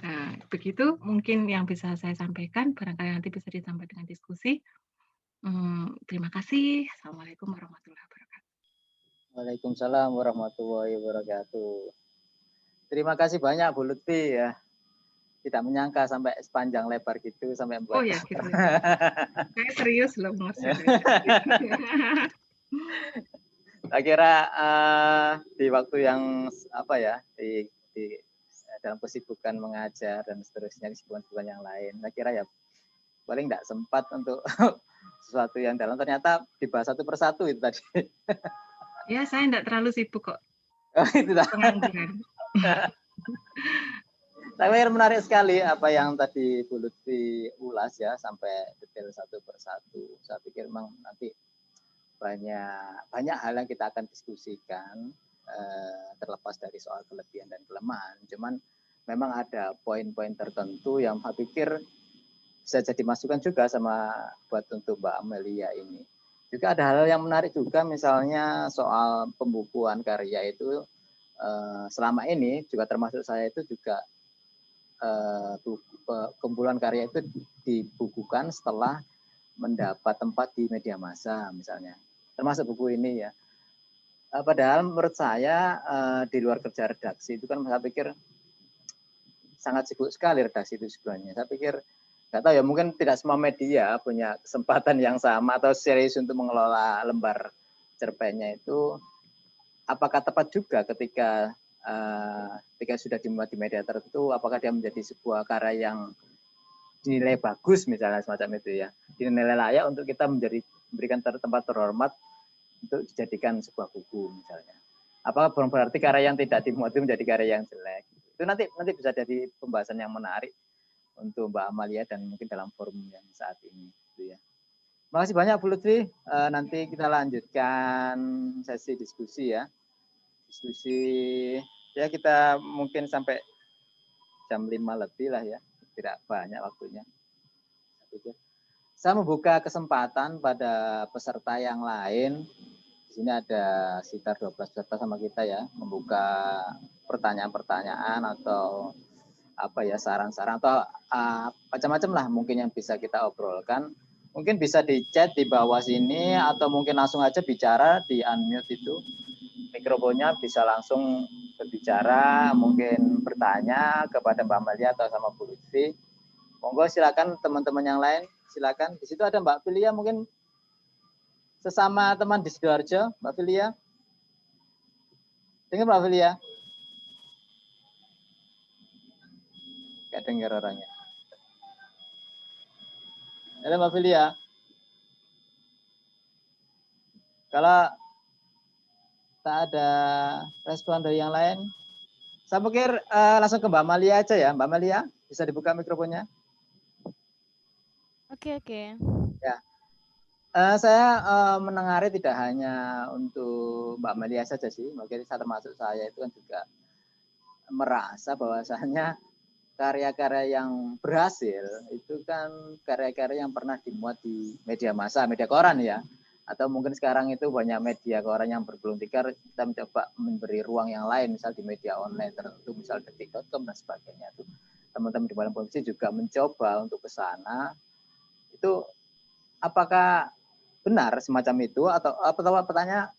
S2: Nah, begitu mungkin yang bisa saya sampaikan, barangkali nanti bisa ditambah dengan diskusi. Terima kasih. Assalamualaikum warahmatullahi wabarakatuh.
S1: Waalaikumsalam warahmatullahi wabarakatuh. Terima kasih banyak Bu Lutfi ya. Tidak menyangka sampai sepanjang lebar gitu sampai
S2: Oh
S1: membuat.
S2: ya gitu. Saya serius loh Mas.
S1: Saya kira di waktu yang apa ya di dalam kesibukan mengajar dan seterusnya kesibukan yang lain, saya kira ya paling tidak sempat untuk sesuatu yang dalam, ternyata dibahas satu persatu itu tadi.
S2: Ya saya tidak terlalu sibuk kok.
S1: Itu
S2: Pengangguran.
S1: Saya menarik sekali apa yang tadi Bu Lutfi ulas ya sampai detail satu persatu. Saya pikir memang nanti banyak hal yang kita akan diskusikan terlepas dari soal kelebihan dan kelemahan. Cuman memang ada poin-poin tertentu yang saya pikir bisa jadi masukan juga sama buat untuk Mbak Amelia ini. Juga ada hal yang menarik juga, misalnya soal pembukuan karya itu selama ini juga termasuk saya itu juga kumpulan karya itu dibukukan setelah mendapat tempat di media massa misalnya, termasuk buku ini ya. Padahal menurut saya di luar kerja redaksi itu kan saya pikir sangat sibuk sekali redaksi itu sebenarnya. Saya pikir nggak tahu ya, mungkin tidak semua media punya kesempatan yang sama atau serius untuk mengelola lembar cerpennya itu. Apakah tepat juga ketika sudah dimuat di media tertentu, apakah dia menjadi sebuah karya yang dinilai bagus misalnya semacam itu ya, dinilai layak untuk kita memberikan tempat terhormat untuk dijadikan sebuah buku misalnya. Apakah berarti karya yang tidak dimuat itu menjadi karya yang jelek? Itu nanti bisa jadi pembahasan yang menarik untuk Mbak Amalia dan mungkin dalam forum yang saat ini. Gitu ya. Terima kasih banyak Bu Lutfi. Nanti kita lanjutkan sesi diskusi ya. Diskusi ya kita mungkin sampai jam 5 lebih lah ya. Tidak banyak waktunya. Saya membuka kesempatan pada peserta yang lain. Di sini ada sekitar 12 peserta sama kita ya, membuka pertanyaan-pertanyaan atau apa ya, saran-saran atau macam-macam lah mungkin yang bisa kita obrolkan. Mungkin bisa di chat di bawah sini atau mungkin langsung aja bicara di unmute itu. Mikrofonnya bisa langsung berbicara, mungkin bertanya kepada Mbak Amalia atau sama Bu Lutfi. Monggo silakan teman-teman yang lain, silakan. Di situ ada Mbak Filia, mungkin sesama teman di Sidoarjo, Mbak Filia. Dengar Mbak Filia? Gak dengar orangnya. Halo Mbak Filia. Kalau tak ada respon dari yang lain, saya pikir langsung ke Mbak Amalia aja ya. Mbak Amalia, bisa dibuka mikrofonnya?
S3: Oke.
S1: Ya. Saya mendengar tidak hanya untuk Mbak Amalia saja sih, mungkin saya termasuk saya itu kan juga merasa bahwasannya karya-karya yang berhasil itu kan karya-karya yang pernah dimuat di media massa, media koran ya, atau mungkin sekarang itu banyak media koran yang bergulung tikar, kita mencoba memberi ruang yang lain, misal di media online tertentu, misal detik.com dan sebagainya. Itu teman-teman di Badan Polisi juga mencoba untuk ke sana. Itu apakah benar semacam itu atau pertanyaan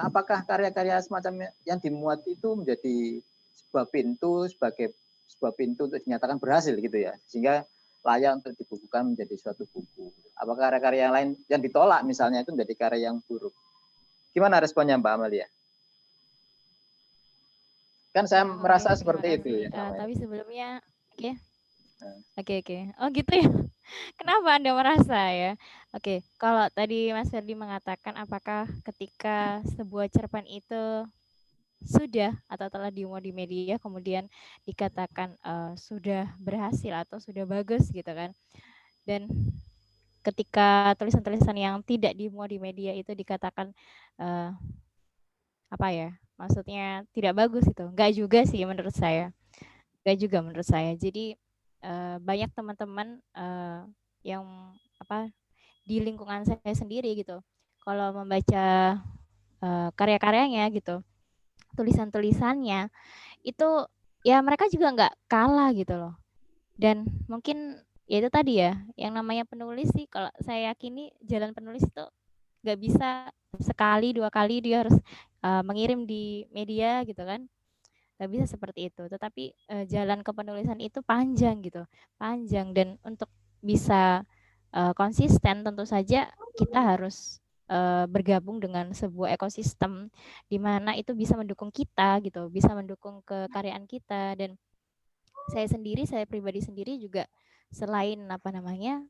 S1: apakah karya-karya semacam yang dimuat itu menjadi sebuah pintu sebagai sebuah pintu untuk dinyatakan berhasil gitu ya, sehingga layak untuk dibukukan menjadi suatu buku. Apakah karya-karya yang lain yang ditolak misalnya itu menjadi karya yang buruk? Gimana responnya Mbak Amalia? Kan saya merasa
S3: Oke, terima
S1: seperti itu
S3: kasih.
S1: ya.
S3: Tapi sebelumnya, oke,
S1: Nah,
S3: oke. Oh gitu ya. Kenapa Anda merasa ya? Oke, kalau tadi Mas Ferdi mengatakan apakah ketika sebuah cerpen itu sudah atau telah dimuat di media kemudian dikatakan sudah berhasil atau sudah bagus gitu kan. Dan ketika tulisan-tulisan yang tidak dimuat di media itu dikatakan apa ya? Maksudnya tidak bagus itu. Enggak juga sih menurut saya. Enggak juga menurut saya. Jadi banyak teman-teman yang apa di lingkungan saya sendiri gitu. Kalau membaca karya-karyanya gitu, tulisan-tulisannya itu ya mereka juga nggak kalah gitu loh. Dan mungkin ya itu tadi ya, yang namanya penulis sih kalau saya yakini jalan penulis itu nggak bisa sekali dua kali dia harus mengirim di media gitu kan, nggak bisa seperti itu. Tetapi jalan kepenulisan itu panjang gitu, panjang, dan untuk bisa konsisten tentu saja kita harus bergabung dengan sebuah ekosistem di mana itu bisa mendukung kita gitu, bisa mendukung kekaryaan kita. Dan saya pribadi sendiri juga selain apa namanya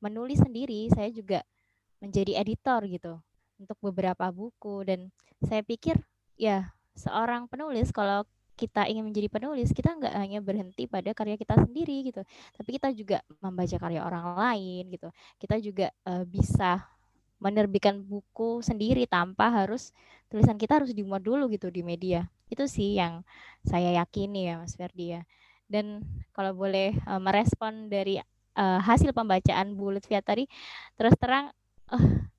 S3: menulis sendiri, saya juga menjadi editor gitu untuk beberapa buku. Dan saya pikir ya seorang penulis, kalau kita ingin menjadi penulis, kita nggak hanya berhenti pada karya kita sendiri gitu, tapi kita juga membaca karya orang lain gitu. Kita juga bisa menerbitkan buku sendiri tanpa harus tulisan kita harus dimuat dulu gitu di media. Itu sih yang saya yakini ya Mas Ferdi ya. Dan kalau boleh merespon dari hasil pembacaan Bu Lutfia tadi, terus terang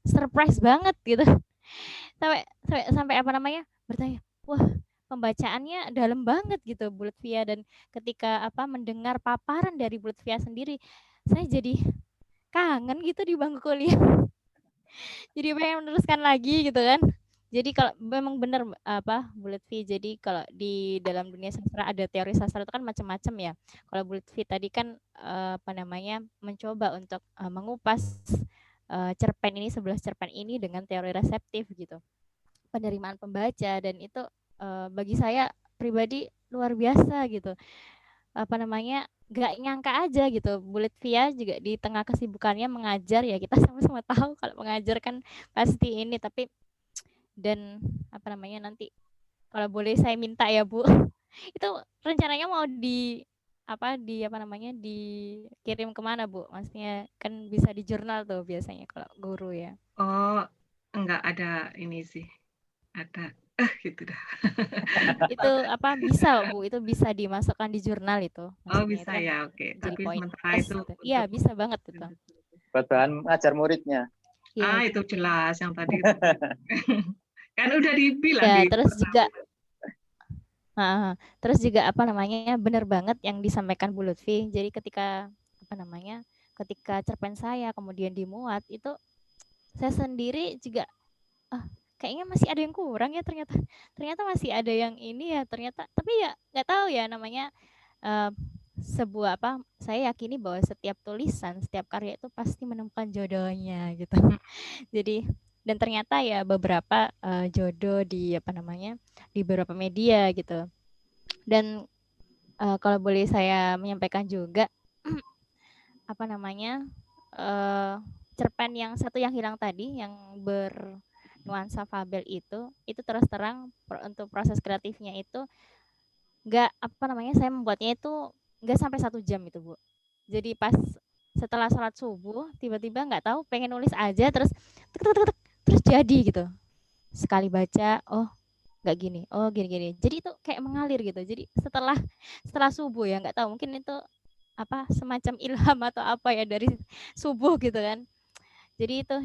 S3: surprise banget gitu. sampai apa namanya bertanya, wah pembacaannya dalam banget gitu Bu Lutfia. Dan ketika apa mendengar paparan dari Bu Lutfia sendiri, saya jadi kangen gitu di bangku kuliah. Jadi pengen meneruskan lagi gitu kan. Jadi kalau memang benar apa Bu Lutfi, jadi kalau di dalam dunia sastra ada teori sastra itu kan macam-macam ya. Kalau Bu Lutfi tadi kan apa namanya mencoba untuk mengupas cerpen ini, 11 cerpen ini dengan teori reseptif gitu, penerimaan pembaca. Dan itu bagi saya pribadi luar biasa gitu, apa namanya nggak nyangka aja gitu. Bu Lutfia juga di tengah kesibukannya mengajar ya, kita sama-sama tahu kalau mengajar kan pasti ini, tapi dan apa namanya nanti kalau boleh saya minta ya Bu, itu rencananya mau di apa namanya dikirim kemana Bu? Maksudnya kan bisa di jurnal tuh biasanya kalau guru ya.
S2: Oh, enggak ada ini sih. Ada gitu dah.
S3: Itu apa bisa Bu? Itu bisa dimasukkan di jurnal itu.
S2: Oh,
S3: Maksudnya itu
S2: bisa
S3: kan
S2: ya. Oke.
S3: jadi
S2: Tapi
S3: poin
S2: sementara
S3: plus
S2: itu
S3: gitu. Iya,
S2: untuk
S3: bisa banget itu.
S1: buat bahan ngajar muridnya.
S3: Iya.
S2: itu jelas yang tadi itu. Kan udah dibilang
S3: Ya,
S2: di
S3: terus juga
S2: pertama.
S3: terus juga apa namanya benar banget yang disampaikan Bu Lutfi. Jadi ketika apa namanya ketika cerpen saya kemudian dimuat itu, saya sendiri juga kayaknya masih ada yang kurang ya, ternyata masih ada yang ini ya ternyata. Tapi ya nggak tahu ya namanya sebuah apa, saya yakini bahwa setiap tulisan, setiap karya itu pasti menemukan jodohnya gitu. Jadi dan ternyata ya beberapa jodoh di apa namanya di beberapa media gitu. Dan kalau boleh saya menyampaikan juga apa namanya cerpen yang satu yang hilang tadi yang bernuansa fabel itu terus terang untuk proses kreatifnya itu nggak apa namanya saya membuatnya itu nggak sampai 1 jam itu Bu. Jadi pas setelah sholat subuh tiba-tiba nggak tahu pengen nulis aja, terus terus jadi gitu. Sekali baca, oh nggak gini, oh gini-gini. Jadi itu kayak mengalir gitu. Jadi setelah subuh ya, nggak tahu mungkin itu apa semacam ilham atau apa ya dari subuh gitu kan. Jadi itu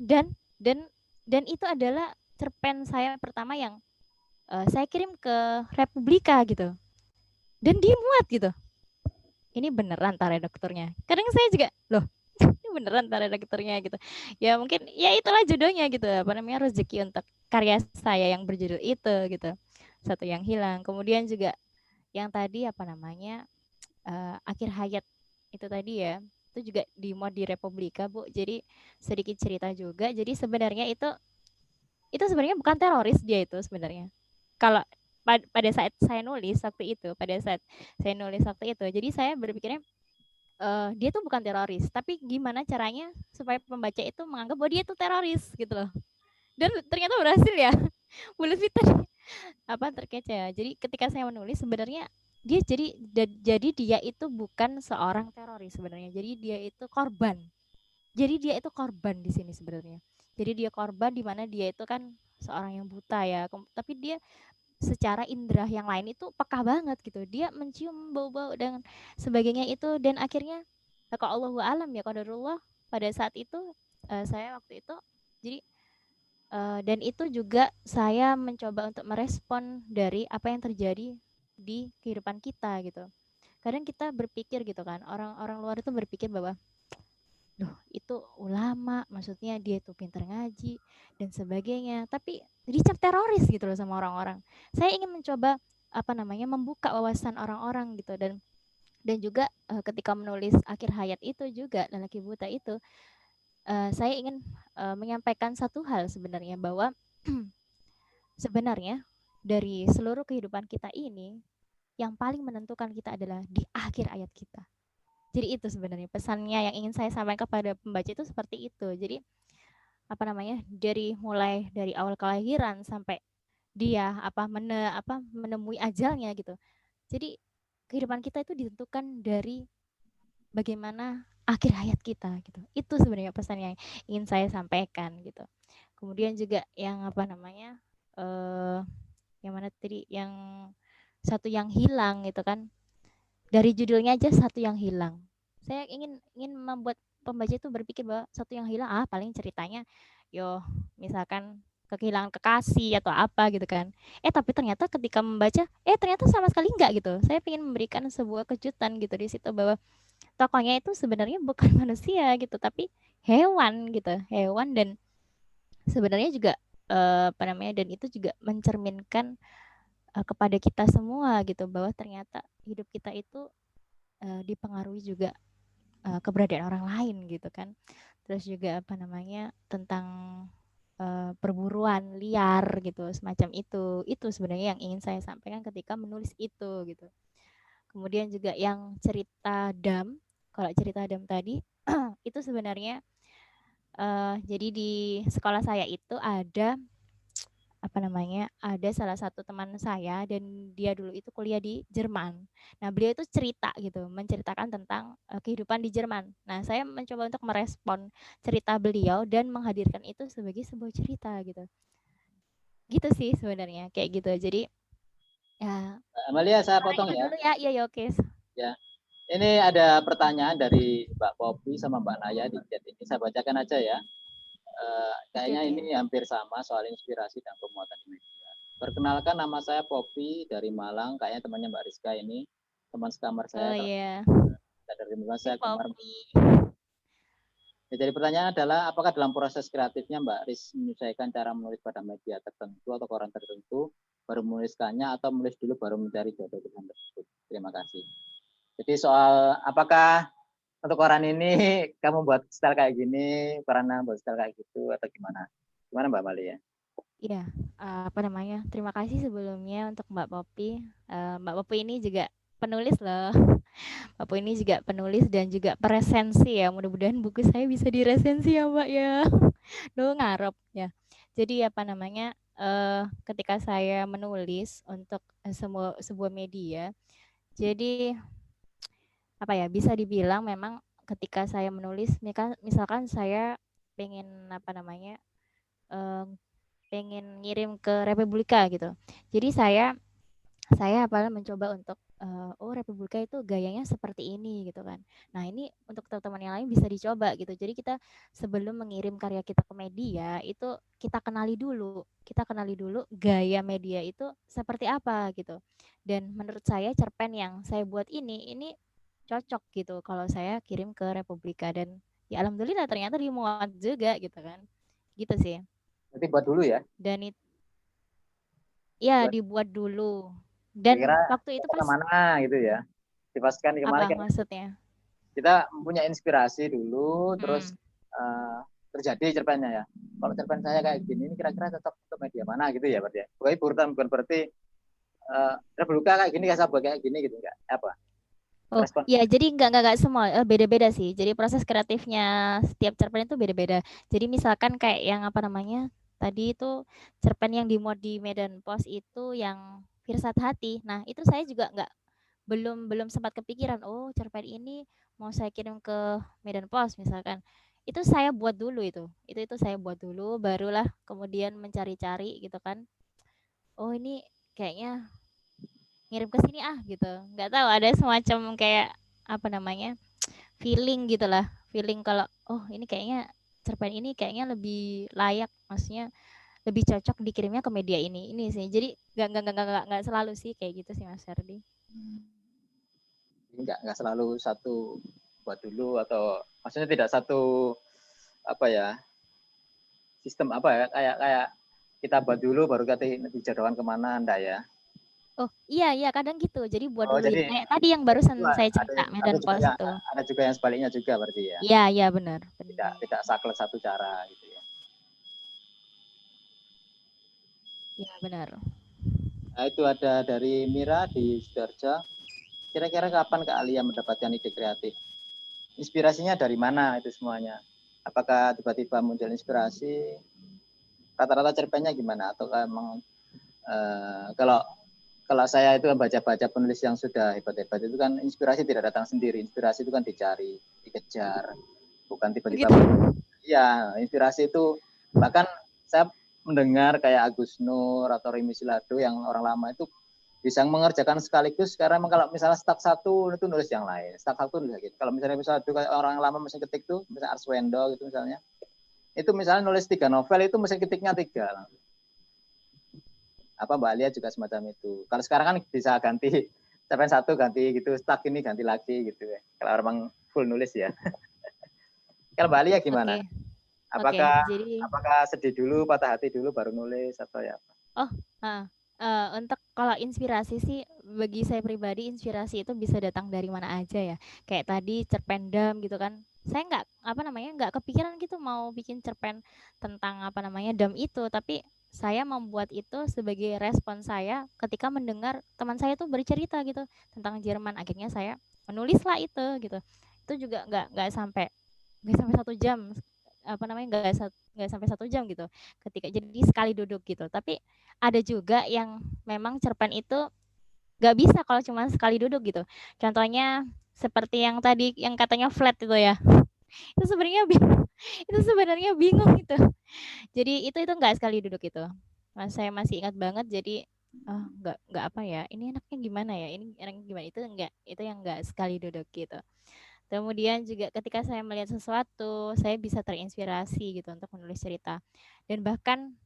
S3: dan itu adalah cerpen saya pertama yang saya kirim ke Republika gitu. Dan dimuat gitu. Ini beneran tak redakturnya. Kadang saya juga, loh, ini beneran tak redakturnya gitu. Ya mungkin ya itulah jodohnya gitu. Apa namanya rezeki untuk karya saya yang berjudul itu gitu. Satu yang hilang. Kemudian juga yang tadi apa namanya akhir hayat itu tadi ya. itu juga dimuat di Republika, Bu. Jadi sedikit cerita juga. Jadi sebenarnya itu sebenarnya bukan teroris dia itu sebenarnya. Kalau pada saat saya nulis waktu itu, jadi saya berpikirnya dia tuh bukan teroris, tapi gimana caranya supaya pembaca itu menganggap bahwa dia itu teroris gitu loh. Dan ternyata berhasil ya. Bu Lutfi tadi terkecoh ya. Jadi ketika saya menulis sebenarnya jadi dia itu bukan seorang teroris sebenarnya. Jadi dia itu korban. Jadi dia itu korban di sini sebenarnya. Jadi dia korban di mana dia itu kan seorang yang buta ya. Tapi dia secara indera yang lain itu peka banget gitu. Dia mencium bau-bau dan sebagainya itu, dan akhirnya kalau Allahu alam ya qadarullah pada saat itu saya waktu itu jadi dan itu juga saya mencoba untuk merespon dari apa yang terjadi di kehidupan kita gitu. Kadang kita berpikir gitu kan, orang-orang luar itu berpikir bahwa loh itu ulama, maksudnya dia itu pintar ngaji dan sebagainya, tapi dicap teroris gitu loh sama orang-orang. Saya ingin mencoba membuka wawasan orang-orang gitu, dan juga ketika menulis akhir hayat itu juga lelaki buta itu saya ingin menyampaikan satu hal sebenarnya, bahwa sebenarnya dari seluruh kehidupan kita ini yang paling menentukan kita adalah di akhir ayat kita. Jadi itu sebenarnya pesannya yang ingin saya sampaikan kepada pembaca itu seperti itu. Jadi mulai dari awal kelahiran sampai dia menemui ajalnya gitu. Jadi kehidupan kita itu ditentukan dari bagaimana akhir hayat kita gitu. Itu sebenarnya pesan yang ingin saya sampaikan gitu. Kemudian juga yang yang mana tadi, yang satu yang hilang gitu kan. Dari judulnya aja satu yang hilang. Saya ingin membuat pembaca itu berpikir bahwa satu yang hilang paling ceritanya misalkan kehilangan kekasih atau apa gitu kan. Tapi ternyata ketika membaca ternyata sama sekali enggak gitu. Saya ingin memberikan sebuah kejutan gitu di situ, bahwa tokohnya itu sebenarnya bukan manusia gitu, tapi hewan gitu. Hewan, dan sebenarnya juga dan itu juga mencerminkan kepada kita semua gitu, bahwa ternyata hidup kita itu dipengaruhi juga keberadaan orang lain gitu kan. Terus juga tentang perburuan liar gitu, semacam itu sebenarnya yang ingin saya sampaikan ketika menulis itu gitu. Kemudian juga yang cerita Dam, kalau cerita Dam tadi itu sebenarnya jadi di sekolah saya itu ada ada salah satu teman saya, dan dia dulu itu kuliah di Jerman. Nah, beliau itu cerita gitu, menceritakan tentang kehidupan di Jerman. Nah, saya mencoba untuk merespon cerita beliau dan menghadirkan itu sebagai sebuah cerita gitu. Gitu sih sebenarnya, kayak gitu. Jadi ya,
S1: Amalia, saya potong
S3: itu
S1: ya.
S3: dulu ya. Iya, oke.
S1: Ya. Ini ada pertanyaan dari Mbak Popi sama Mbak Naya di chat ini. Saya bacakan aja ya. Kayaknya
S3: Oke.
S1: ini hampir sama soal inspirasi dan pemuatan di media. Perkenalkan, nama saya Popi dari Malang. Kayaknya temannya Mbak Rizka ini, teman sekamar saya.
S3: Oh iya.
S1: Dari saya kemarin.
S3: Popi.
S1: Ya, jadi pertanyaan adalah, apakah dalam proses kreatifnya Mbak Riz menyesuaikan cara menulis pada media tertentu atau koran tertentu, baru menuliskannya, atau menulis dulu baru mencari jodoh tulisan tersebut? Terima kasih. Jadi soal apakah untuk koran ini kamu buat style kayak gini, koran buat style kayak gitu, atau gimana? Gimana Mbak Mali ya?
S3: Iya, terima kasih sebelumnya untuk Mbak Popi. Mbak Popi ini juga penulis loh. Mbak Popi ini juga penulis dan juga presensi ya. Mudah-mudahan buku saya bisa diresensi ya Mbak ya. Duh, ngarep ya. Jadi ketika saya menulis untuk sebuah media, jadi bisa dibilang memang ketika saya menulis, misalkan saya pengen pengen ngirim ke Republika gitu. Jadi saya mencoba untuk Republika itu gayanya seperti ini gitu kan. Nah, ini untuk teman-teman yang lain bisa dicoba gitu. Jadi kita sebelum mengirim karya kita ke media itu kita kenali dulu gaya media itu seperti apa gitu. Dan menurut saya cerpen yang saya buat ini cocok gitu kalau saya kirim ke Republika, dan ya alhamdulillah ternyata dimuat juga gitu kan. Gitu sih.
S1: Nanti buat dulu ya.
S3: Dan itu ya dibuat dulu. Dan waktu itu pas
S1: mana gitu ya. Dipastikan kemarin
S3: apa maksudnya?
S1: kita mempunyai inspirasi dulu, terus terjadi cerpennya ya. Kalau cerpen saya kayak gini, ini kira-kira cocok untuk media mana gitu ya, berarti. Bukan berarti terbuka kayak gini, kayak kayak gini gitu enggak? Apa?
S3: Oh iya, jadi enggak semua, beda-beda sih. Jadi proses kreatifnya setiap cerpen itu beda-beda. Jadi misalkan kayak yang apa namanya tadi itu cerpen yang dimuat di Medan Post itu yang Firsat Hati. Nah itu saya juga belum sempat kepikiran. Oh cerpen ini mau saya kirim ke Medan Post misalkan. Itu saya buat dulu itu saya buat dulu, barulah kemudian mencari-cari gitu kan. Oh ini kayaknya ngirim ke sini gitu, nggak tahu ada semacam kayak apa namanya feeling gitulah, feeling kalau oh ini kayaknya cerpen ini kayaknya lebih layak, maksudnya lebih cocok dikirimnya ke media ini sih. Jadi nggak selalu sih kayak gitu sih Mas Ferdi.
S1: Nggak selalu satu buat dulu, atau maksudnya tidak satu apa ya sistem apa ya kayak kita buat dulu baru kita dijodohkan kemana, enggak ya?
S3: Oh iya kadang gitu, jadi buat
S1: Oh
S3: dulu
S1: jadi
S3: kayak tadi yang barusan saya cerita
S1: ada
S3: Medan
S1: juga
S3: Post
S1: yang
S3: itu.
S1: ada juga yang sebaliknya juga berarti ya?
S3: Iya benar.
S1: Tidak saklek satu cara gitu ya?
S3: Iya benar.
S1: Nah, itu ada dari Mira di Sidoarjo. Kira-kira kapan Kak Alia mendapatkan ide kreatif? Inspirasinya dari mana itu semuanya? Apakah tiba-tiba muncul inspirasi? Rata-rata cerpennya gimana? Atau emang kalau saya itu baca-baca penulis yang sudah hebat-hebat itu kan inspirasi tidak datang sendiri. Inspirasi itu kan dicari, dikejar, bukan tiba-tiba. Iya, inspirasi itu bahkan saya mendengar kayak Agus Nur atau Rimi Silado yang orang lama itu bisa mengerjakan sekaligus, karena kalau misalnya stuck satu itu nulis yang lain, stuck satu nulis gitu. Kalau misalnya orang lama mesin ketik tuh, misalnya Arswendo gitu misalnya, itu misalnya nulis 3 novel itu mesin ketiknya 3. Apa Mbak Alia juga semacam itu. Kalau sekarang kan bisa ganti cerpen satu ganti gitu, stuck ini ganti lagi gitu ya. Kalau orang full nulis ya. Kalau Mbak Alia gimana? Apakah sedih dulu, patah hati dulu baru nulis atau ya?
S3: Untuk kalau inspirasi sih bagi saya pribadi, inspirasi itu bisa datang dari mana aja ya. Kayak tadi cerpen Dam gitu kan. Saya nggak kepikiran gitu mau bikin cerpen tentang Dam itu, tapi saya membuat itu sebagai respon saya ketika mendengar teman saya tuh bercerita gitu tentang Jerman. Akhirnya saya menulislah itu gitu. Itu juga nggak sampai 1 jam, nggak sampai 1 jam gitu. Ketika jadi sekali duduk gitu. Tapi ada juga yang memang cerpen itu nggak bisa kalau cuma sekali duduk gitu. Contohnya seperti yang tadi yang katanya flat itu ya. Itu sebenarnya bingung gitu. Jadi itu nggak sekali duduk itu. Saya masih ingat banget. Jadi nggak apa ya. Ini enaknya gimana ya? Ini enaknya gimana? Itu yang nggak sekali duduk gitu. Kemudian juga ketika saya melihat sesuatu, saya bisa terinspirasi gitu untuk menulis cerita. Dan bahkan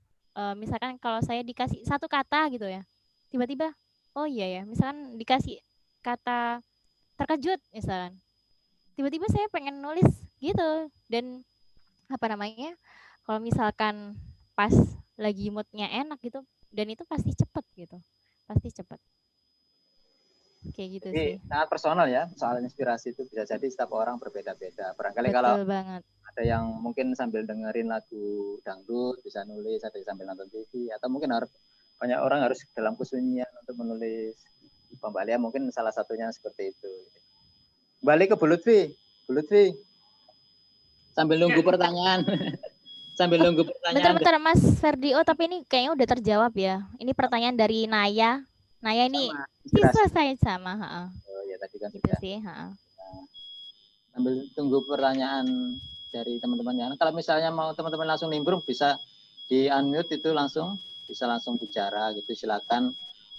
S3: misalkan kalau saya dikasih satu kata gitu ya, tiba-tiba, oh iya ya, misalkan dikasih kata terkejut misalkan, tiba-tiba saya pengen nulis gitu. Dan kalau misalkan pas lagi moodnya enak gitu, dan itu pasti cepet gitu, kayak gitu
S1: Jadi
S3: sih.
S1: sangat personal ya, soal inspirasi itu bisa jadi setiap orang berbeda-beda. Barangkali
S3: Betul
S1: kalau
S3: banget.
S1: ada yang mungkin sambil dengerin lagu dangdut bisa nulis, ada yang sambil nonton TV, atau mungkin banyak orang harus dalam kesunyian untuk menulis. Mbak Alia mungkin salah satunya seperti itu. Balik ke Bu Lutfi. Sambil nunggu pertanyaan.
S3: Bentar Mas Ferdi. Oh tapi ini kayaknya udah terjawab ya. Ini pertanyaan dari Naya. Naya ini siswa saya sama.
S1: Oh ya tadi kan
S3: gitu
S1: sudah.
S3: Sih.
S1: Sambil tunggu pertanyaan dari teman-teman yang. Kalau misalnya mau teman-teman langsung nimbrung bisa di unmute itu bisa langsung bicara gitu. Silakan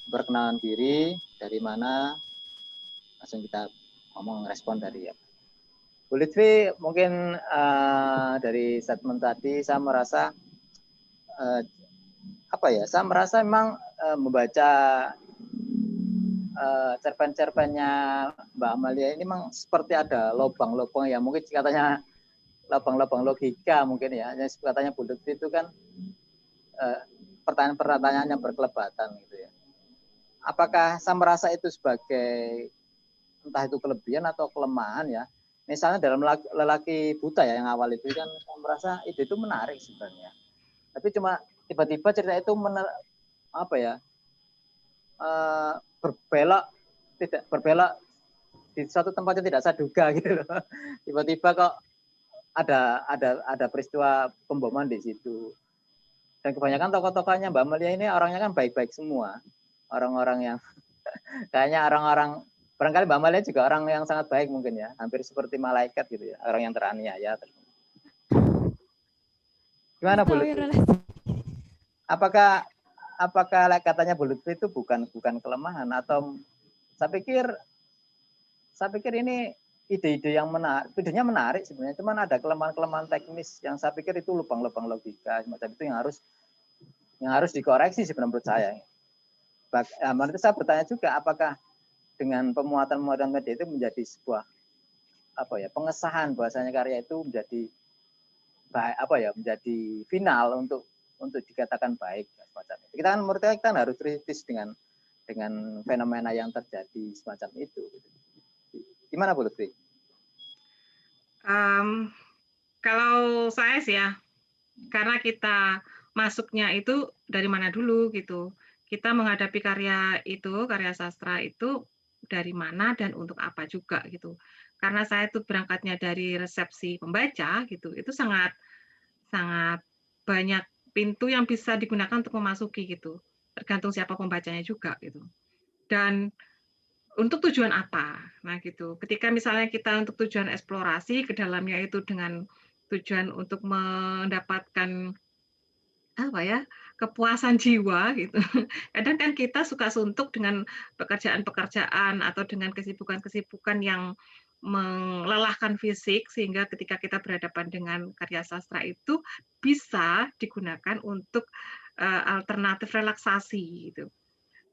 S1: perkenalan diri, dari mana, langsung kita ngomong respon dari ya. Bu Lutfi, mungkin dari statement tadi saya merasa saya merasa memang membaca cerpen-cerpennya Mbak Amalia ini memang seperti ada lubang-lubang ya, mungkin katanya lubang-lubang logika mungkin ya. Yang katanya Bu Lutfi itu kan pertanyaan-pertanyaan yang berkelebatan gitu ya. Apakah saya merasa itu sebagai entah itu kelebihan atau kelemahan ya, misalnya dalam lelaki buta ya yang awal itu kan saya merasa itu menarik sebenarnya. Tapi cuma tiba-tiba cerita itu berbelok di suatu tempat yang tidak saya duga gitu loh. Tiba-tiba kok ada peristiwa pemboman di situ. Dan kebanyakan tokoh-tokohnya Mbak Melia ini orangnya kan baik-baik semua. Orang-orang yang kayaknya orang-orang, barangkali Mbak Melia juga orang yang sangat baik mungkin ya. Hampir seperti malaikat gitu ya. Orang yang teraniaya. Gimana Bu Lutfi? Apakah katanya Bu Lutfi itu bukan kelemahan, atau saya pikir ini ide-ide yang menarik, idenya menarik sebenarnya, cuman ada kelemahan-kelemahan teknis yang saya pikir itu lubang-lubang logika semacam itu yang harus dikoreksi sebenarnya menurut saya. Menurut saya bertanya juga, apakah dengan pemuatan media itu menjadi sebuah pengesahan bahwasanya karya itu menjadi menjadi final untuk dikatakan baik semacam itu. Kita kan menurut saya kita harus kritis dengan fenomena yang terjadi semacam itu. Gimana Bu Lutfi?
S2: Kalau saya sih ya, karena kita masuknya itu dari mana dulu gitu. Kita menghadapi karya sastra itu dari mana dan untuk apa juga gitu. Karena saya itu berangkatnya dari resepsi pembaca gitu, itu sangat banyak pintu yang bisa digunakan untuk memasuki gitu. Tergantung siapa pembacanya juga gitu. Dan untuk tujuan apa? Nah gitu. Ketika misalnya kita untuk tujuan eksplorasi ke dalamnya itu dengan tujuan untuk mendapatkan kepuasan jiwa gitu. Kadang kan kita suka suntuk dengan pekerjaan-pekerjaan atau dengan kesibukan-kesibukan yang melelahkan fisik, sehingga ketika kita berhadapan dengan karya sastra itu bisa digunakan untuk alternatif relaksasi gitu.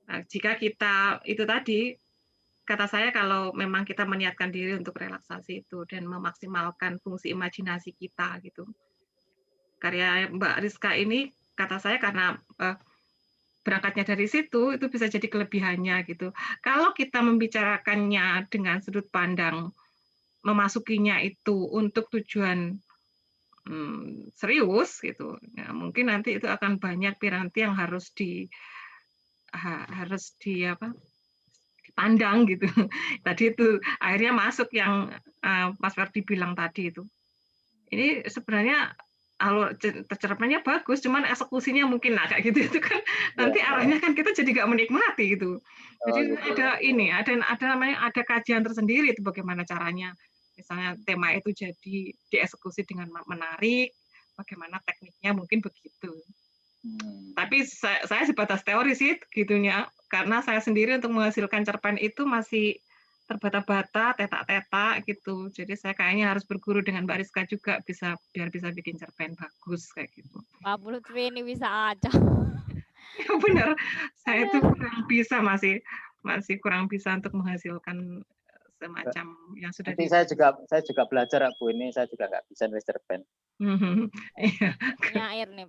S2: Nah, jika kita itu tadi, kata saya kalau memang kita meniatkan diri untuk relaksasi itu dan memaksimalkan fungsi imajinasi kita gitu. Karya Mbak Rizka ini, kata saya karena berangkatnya dari situ, itu bisa jadi kelebihannya gitu. Kalau kita membicarakannya dengan sudut pandang memasukinya itu untuk tujuan serius gitu, ya mungkin nanti itu akan banyak piranti yang harus dipandang gitu. Tadi itu akhirnya masuk yang Mas Ferdi bilang tadi itu. Ini sebenarnya alur tercerminnya bagus, cuman eksekusinya mungkin kayak gitu itu kan nanti arahnya kan kita jadi nggak menikmati gitu. Jadi ada kajian tersendiri itu bagaimana caranya, misalnya tema itu jadi dieksekusi dengan menarik, bagaimana tekniknya mungkin begitu. Tapi saya sebatas teori sih gitunya, karena saya sendiri untuk menghasilkan cerpen itu masih terbata-bata, tetak-tetak gitu. Jadi saya kayaknya harus berguru dengan Mbak Rizka juga biar bisa bikin cerpen bagus kayak gitu.
S3: Pak Lutfi ini bisa aja.
S2: Ya benar, saya itu masih kurang bisa untuk menghasilkan semacam yang sudah.
S1: Nanti saya juga belajar Bu, ini saya juga nggak bisa nulis cerpen.
S3: Penyair nih.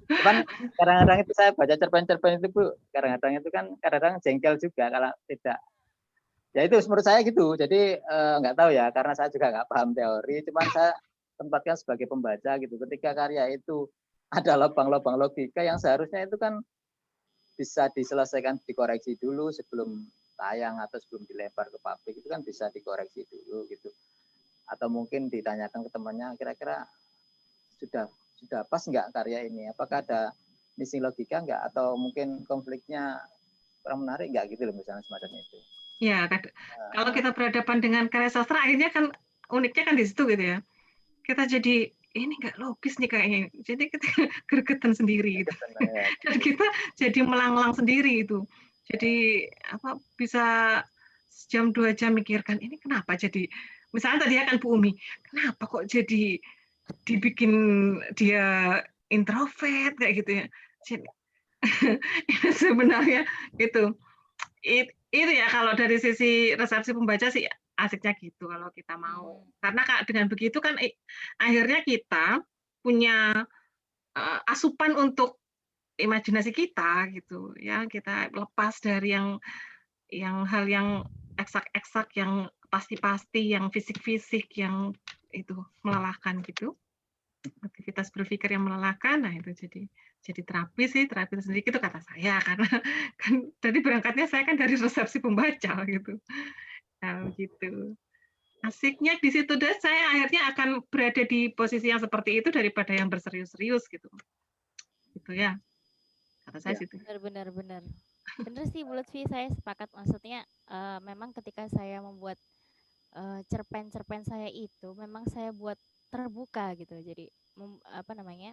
S1: Cuman kadang-kadang itu saya baca cerpen-cerpen itu Bu, kadang-kadang itu kan jengkel juga kalau tidak. Ya itu menurut saya gitu. Jadi nggak tahu ya, karena saya juga nggak paham teori. Cuman saya tempatkan sebagai pembaca gitu. Ketika karya itu ada lubang-lubang logika yang seharusnya itu kan bisa diselesaikan, dikoreksi dulu sebelum tayang atau sebelum dilempar ke publik, itu kan bisa dikoreksi dulu gitu. Atau mungkin ditanyakan ke temannya, kira-kira sudah pas nggak karya ini? Apakah ada missing logika nggak? Atau mungkin konfliknya kurang menarik nggak gitu loh, misalnya semacam itu.
S2: Ya, kalau kita berhadapan dengan karya sastra, akhirnya kan uniknya kan di situ gitu ya. Kita jadi ini nggak logis nih kayaknya. Jadi kita gregetan sendiri gitu. Dan kita jadi melanglang sendiri itu. Jadi bisa sejam 2 jam mikirkan ini kenapa jadi, misalnya tadi kan Bu Umi, kenapa kok jadi dibikin dia introvert kayak gitu ya. Jadi, sebenarnya itu ya kalau dari sisi resepsi pembaca sih asiknya gitu kalau kita mau. Karena dengan begitu kan akhirnya kita punya asupan untuk imajinasi kita gitu ya, kita lepas dari yang hal yang eksak-eksak yang pasti-pasti, yang fisik-fisik, yang itu melelahkan gitu. Aktivitas berpikir yang melelahkan, nah itu jadi terapi sih, terapi sendiri itu kata saya karena kan tadi berangkatnya saya kan dari resepsi pembaca gitu. Nah, begitu. Asiknya di situ deh saya akhirnya akan berada di posisi yang seperti itu daripada yang berserius-serius gitu. Gitu ya. Kata saya
S1: Ya.
S2: situ.
S3: Benar. Bener sih Bu Lutfi, saya sepakat. Maksudnya memang ketika saya membuat cerpen-cerpen saya itu memang saya buat terbuka gitu. Jadi apa namanya?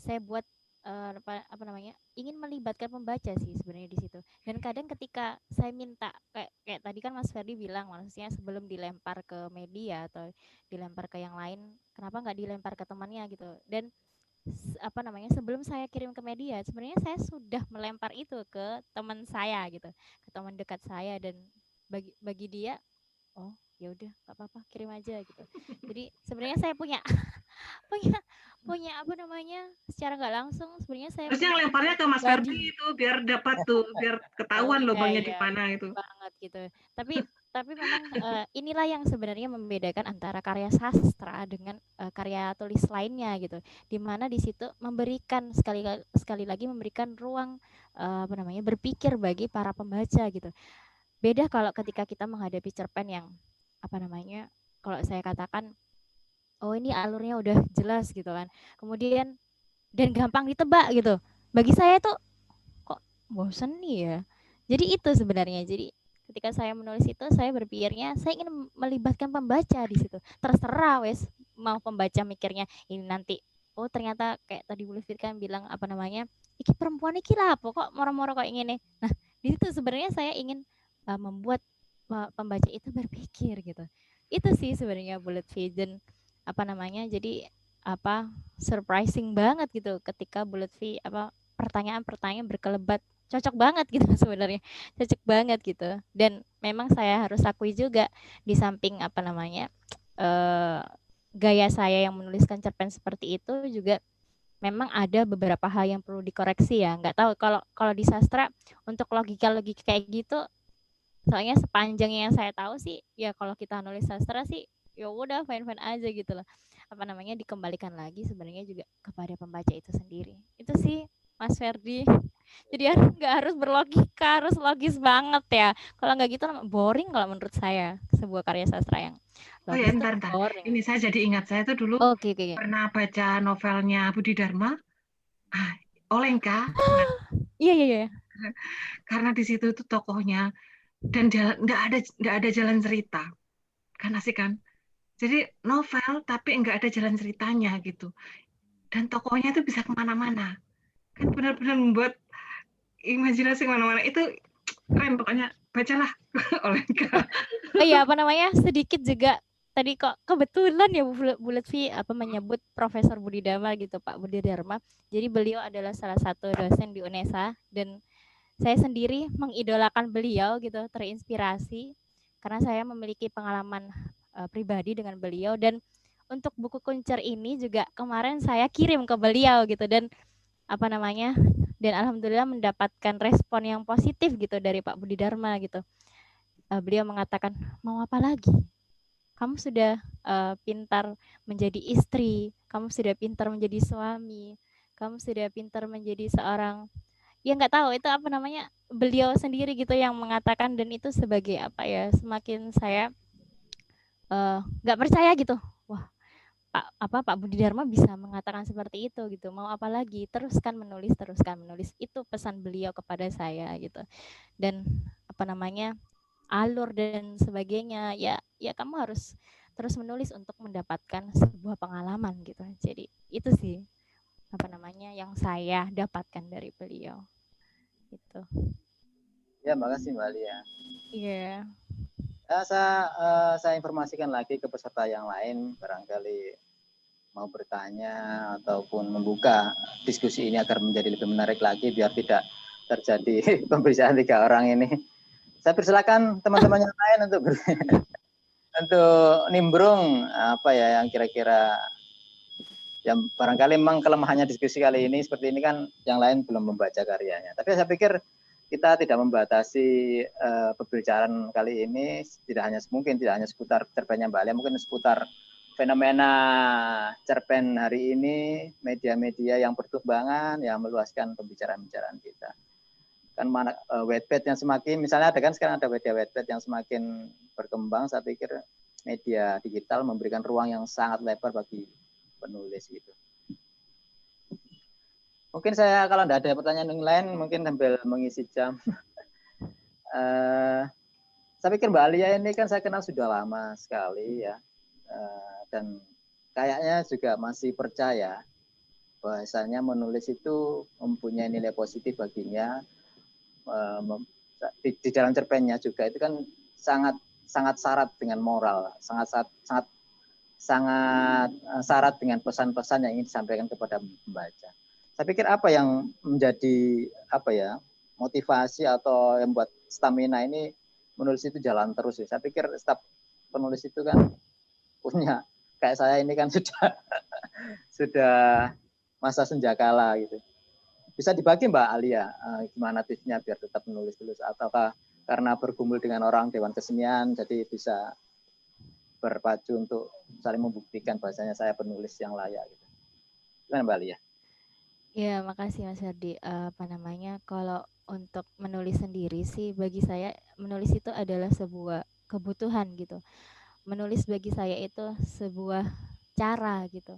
S3: Saya buat apa namanya? Ingin melibatkan pembaca sih sebenarnya di situ. Dan kadang ketika saya minta kayak tadi kan Mas Ferdi bilang, maksudnya sebelum dilempar ke media atau dilempar ke yang lain, kenapa nggak dilempar ke temannya gitu. Dan apa namanya, sebelum saya kirim ke media sebenarnya saya sudah melempar itu ke teman saya gitu, ke teman dekat saya, dan bagi dia, oh ya udah nggak apa-apa, kirim aja gitu. Jadi sebenarnya saya punya punya punya apa namanya, secara nggak langsung sebenarnya saya
S2: Harusnya
S3: punya
S2: ngelemparnya ke Mas Ferdi
S3: pribadi.
S2: itu biar dapat tuh, biar
S3: Oh
S2: ketahuan
S3: iya
S2: lubangnya di
S3: iya
S2: mana itu.
S3: banget gitu. Tapi memang inilah yang sebenarnya membedakan antara karya sastra dengan karya tulis lainnya gitu. Di mana di situ memberikan sekali lagi memberikan ruang apa namanya, berpikir bagi para pembaca gitu. Beda kalau ketika kita menghadapi cerpen yang apa namanya, kalau saya katakan, oh ini alurnya udah jelas gitu kan. Kemudian dan gampang ditebak gitu. Bagi saya tuh kok bosen nih ya. Jadi itu sebenarnya. Jadi ketika saya menulis itu saya berpikirnya saya ingin melibatkan pembaca di situ. Terserah wes mau pembaca mikirnya ini nanti, oh ternyata kayak tadi Bu Lutfi kan bilang apa namanya, iki perempuan iki lah kok moro-moro kok ingin. Nah, di situ sebenarnya saya ingin membuat pembaca itu berpikir gitu. Itu sih sebenarnya Bu Lutfi. Dan apa namanya, jadi apa, surprising banget gitu ketika Bu Lutfi apa pertanyaan-pertanyaan berkelebat, cocok banget gitu sebenarnya, cocok banget gitu. Dan memang saya harus akui juga di samping apa namanya, eh, gaya saya yang menuliskan cerpen seperti itu juga memang ada beberapa hal yang perlu dikoreksi ya. Nggak tahu kalau kalau di sastra untuk logika-logika kayak gitu, soalnya sepanjang yang saya tahu sih ya kalau kita nulis sastra sih ya udah fine-fine aja gitu loh. Apa namanya, dikembalikan lagi sebenarnya juga kepada pembaca itu sendiri. Itu sih Mas Ferdi. Jadi nggak harus berlogika, harus logis banget ya. Kalau nggak gitu boring kalau menurut saya, sebuah karya sastra yang
S2: Oh ya,
S3: logis tuh
S2: ntar.
S3: boring.
S2: Ini saya jadi ingat, saya tuh dulu
S3: Oke.
S2: pernah baca novelnya Budi Dharma, Olenka. Nah,
S3: Iya.
S2: karena di situ tuh tokohnya dan nggak ada jalan cerita, kan asik kan? Jadi novel tapi nggak ada jalan ceritanya gitu, dan tokohnya itu bisa kemana-mana, kan benar-benar membuat imajinasi kemana-mana. Itu keren pokoknya, bacalah Olenka.
S3: Oh iya, apa namanya, sedikit juga tadi kok kebetulan ya Bu Lutfi apa menyebut Profesor Budi Dharma gitu, Pak Budi Dharma. Jadi beliau adalah salah satu dosen di UNESA dan saya sendiri mengidolakan beliau gitu, terinspirasi karena saya memiliki pengalaman pribadi dengan beliau. Dan untuk buku Kuncer ini juga kemarin saya kirim ke beliau gitu, dan apa namanya, dan alhamdulillah mendapatkan respon yang positif gitu dari Pak Budi Dharma gitu. Beliau mengatakan, mau apa lagi? Kamu sudah pintar menjadi istri, kamu sudah pintar menjadi suami, kamu sudah pintar menjadi seorang, ya nggak tahu itu apa namanya, beliau sendiri gitu yang mengatakan. Dan itu sebagai apa ya, semakin saya nggak percaya gitu. Wah, Pak Budi Dharma bisa mengatakan seperti itu gitu. Mau apa lagi? Teruskan menulis. Itu pesan beliau kepada saya gitu. Dan apa namanya, alur dan sebagainya, ya kamu harus terus menulis untuk mendapatkan sebuah pengalaman gitu. Jadi itu sih apa namanya yang saya dapatkan dari beliau gitu.
S1: Ya, makasih Mbak Lia.
S3: Iya.
S1: Saya informasikan lagi ke peserta yang lain, barangkali mau bertanya ataupun membuka diskusi ini agar menjadi lebih menarik lagi biar tidak terjadi pembicaraan 3 orang ini. Saya persilakan teman-teman yang lain untuk nimbrung apa ya yang kira-kira yang barangkali memang kelemahannya diskusi kali ini seperti ini kan, yang lain belum membaca karyanya. Tapi saya pikir kita tidak membatasi pembicaraan kali ini tidak hanya seputar cerpennya Mbak Alia, mungkin seputar fenomena cerpen hari ini, media-media yang berkembang yang meluaskan pembicaraan-pembicaraan kita. Kan mana Wattpad yang semakin, misalnya ada kan sekarang ada media Wattpad yang semakin berkembang, saya pikir media digital memberikan ruang yang sangat lebar bagi penulis gitu. Mungkin saya kalau tidak ada pertanyaan yang lain, mungkin sambil mengisi jam. Saya pikir Mbak Alia ini kan saya kenal sudah lama sekali ya, dan kayaknya juga masih percaya bahwasanya menulis itu mempunyai nilai positif baginya. Di dalam cerpennya juga itu kan sangat syarat dengan moral, sangat syarat dengan pesan-pesan yang ingin disampaikan kepada pembaca. Saya pikir apa yang menjadi motivasi atau yang buat stamina ini menulis itu jalan terus ya. Saya pikir setiap penulis itu kan punya, kayak saya ini kan sudah masa senjakala gitu. Bisa dibagi Mbak Alia, gimana tipsnya biar tetap menulis terus, ataukah karena bergumul dengan orang Dewan Kesenian jadi bisa berpacu untuk saling membuktikan bahwasanya saya penulis yang layak gitu. Gimana Mbak Alia?
S3: Ya, makasih Mas Ferdi. Kalau untuk menulis sendiri sih, bagi saya menulis itu adalah sebuah kebutuhan gitu. Menulis bagi saya itu sebuah cara gitu,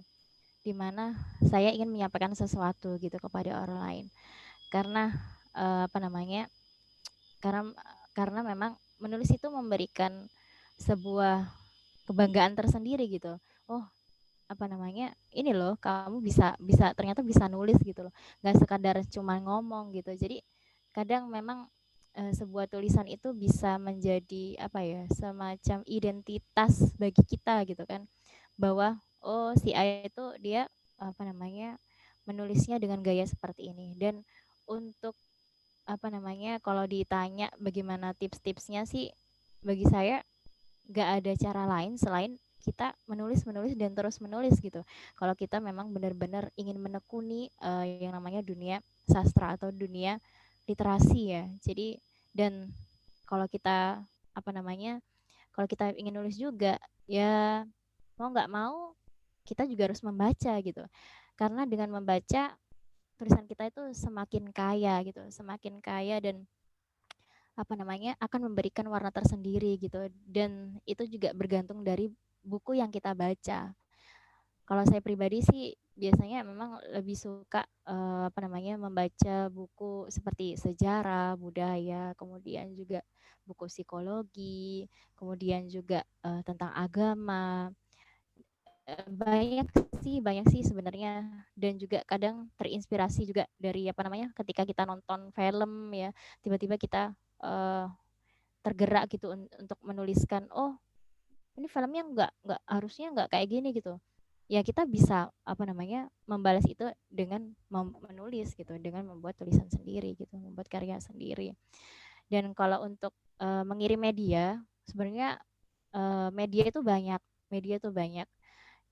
S3: dimana saya ingin menyampaikan sesuatu gitu kepada orang lain. Karena karena memang menulis itu memberikan sebuah kebanggaan tersendiri gitu. Oh, ini loh kamu bisa ternyata bisa nulis gitu loh, nggak sekadar cuma ngomong gitu. Jadi kadang memang sebuah tulisan itu bisa menjadi semacam identitas bagi kita gitu kan, bahwa oh si A itu dia menulisnya dengan gaya seperti ini. Dan untuk kalau ditanya bagaimana tips-tipsnya sih, bagi saya nggak ada cara lain selain kita menulis dan terus menulis gitu. Kalau kita memang benar-benar ingin menekuni yang namanya dunia sastra atau dunia literasi ya. Jadi dan kalau kita kalau kita ingin nulis juga ya, mau nggak mau kita juga harus membaca gitu. Karena dengan membaca tulisan kita itu semakin kaya gitu, semakin kaya dan akan memberikan warna tersendiri gitu. Dan itu juga bergantung dari buku yang kita baca. Kalau saya pribadi sih biasanya memang lebih suka membaca buku seperti sejarah, budaya, kemudian juga buku psikologi, kemudian juga tentang agama. Banyak sih sebenarnya. Dan juga kadang terinspirasi juga dari ketika kita nonton film ya, tiba-tiba kita tergerak gitu untuk menuliskan, oh ini filmnya harusnya nggak kayak gini gitu ya. Kita bisa membalas itu dengan menulis gitu, dengan membuat tulisan sendiri gitu, membuat karya sendiri. Dan kalau untuk mengirim media, sebenarnya media itu banyak.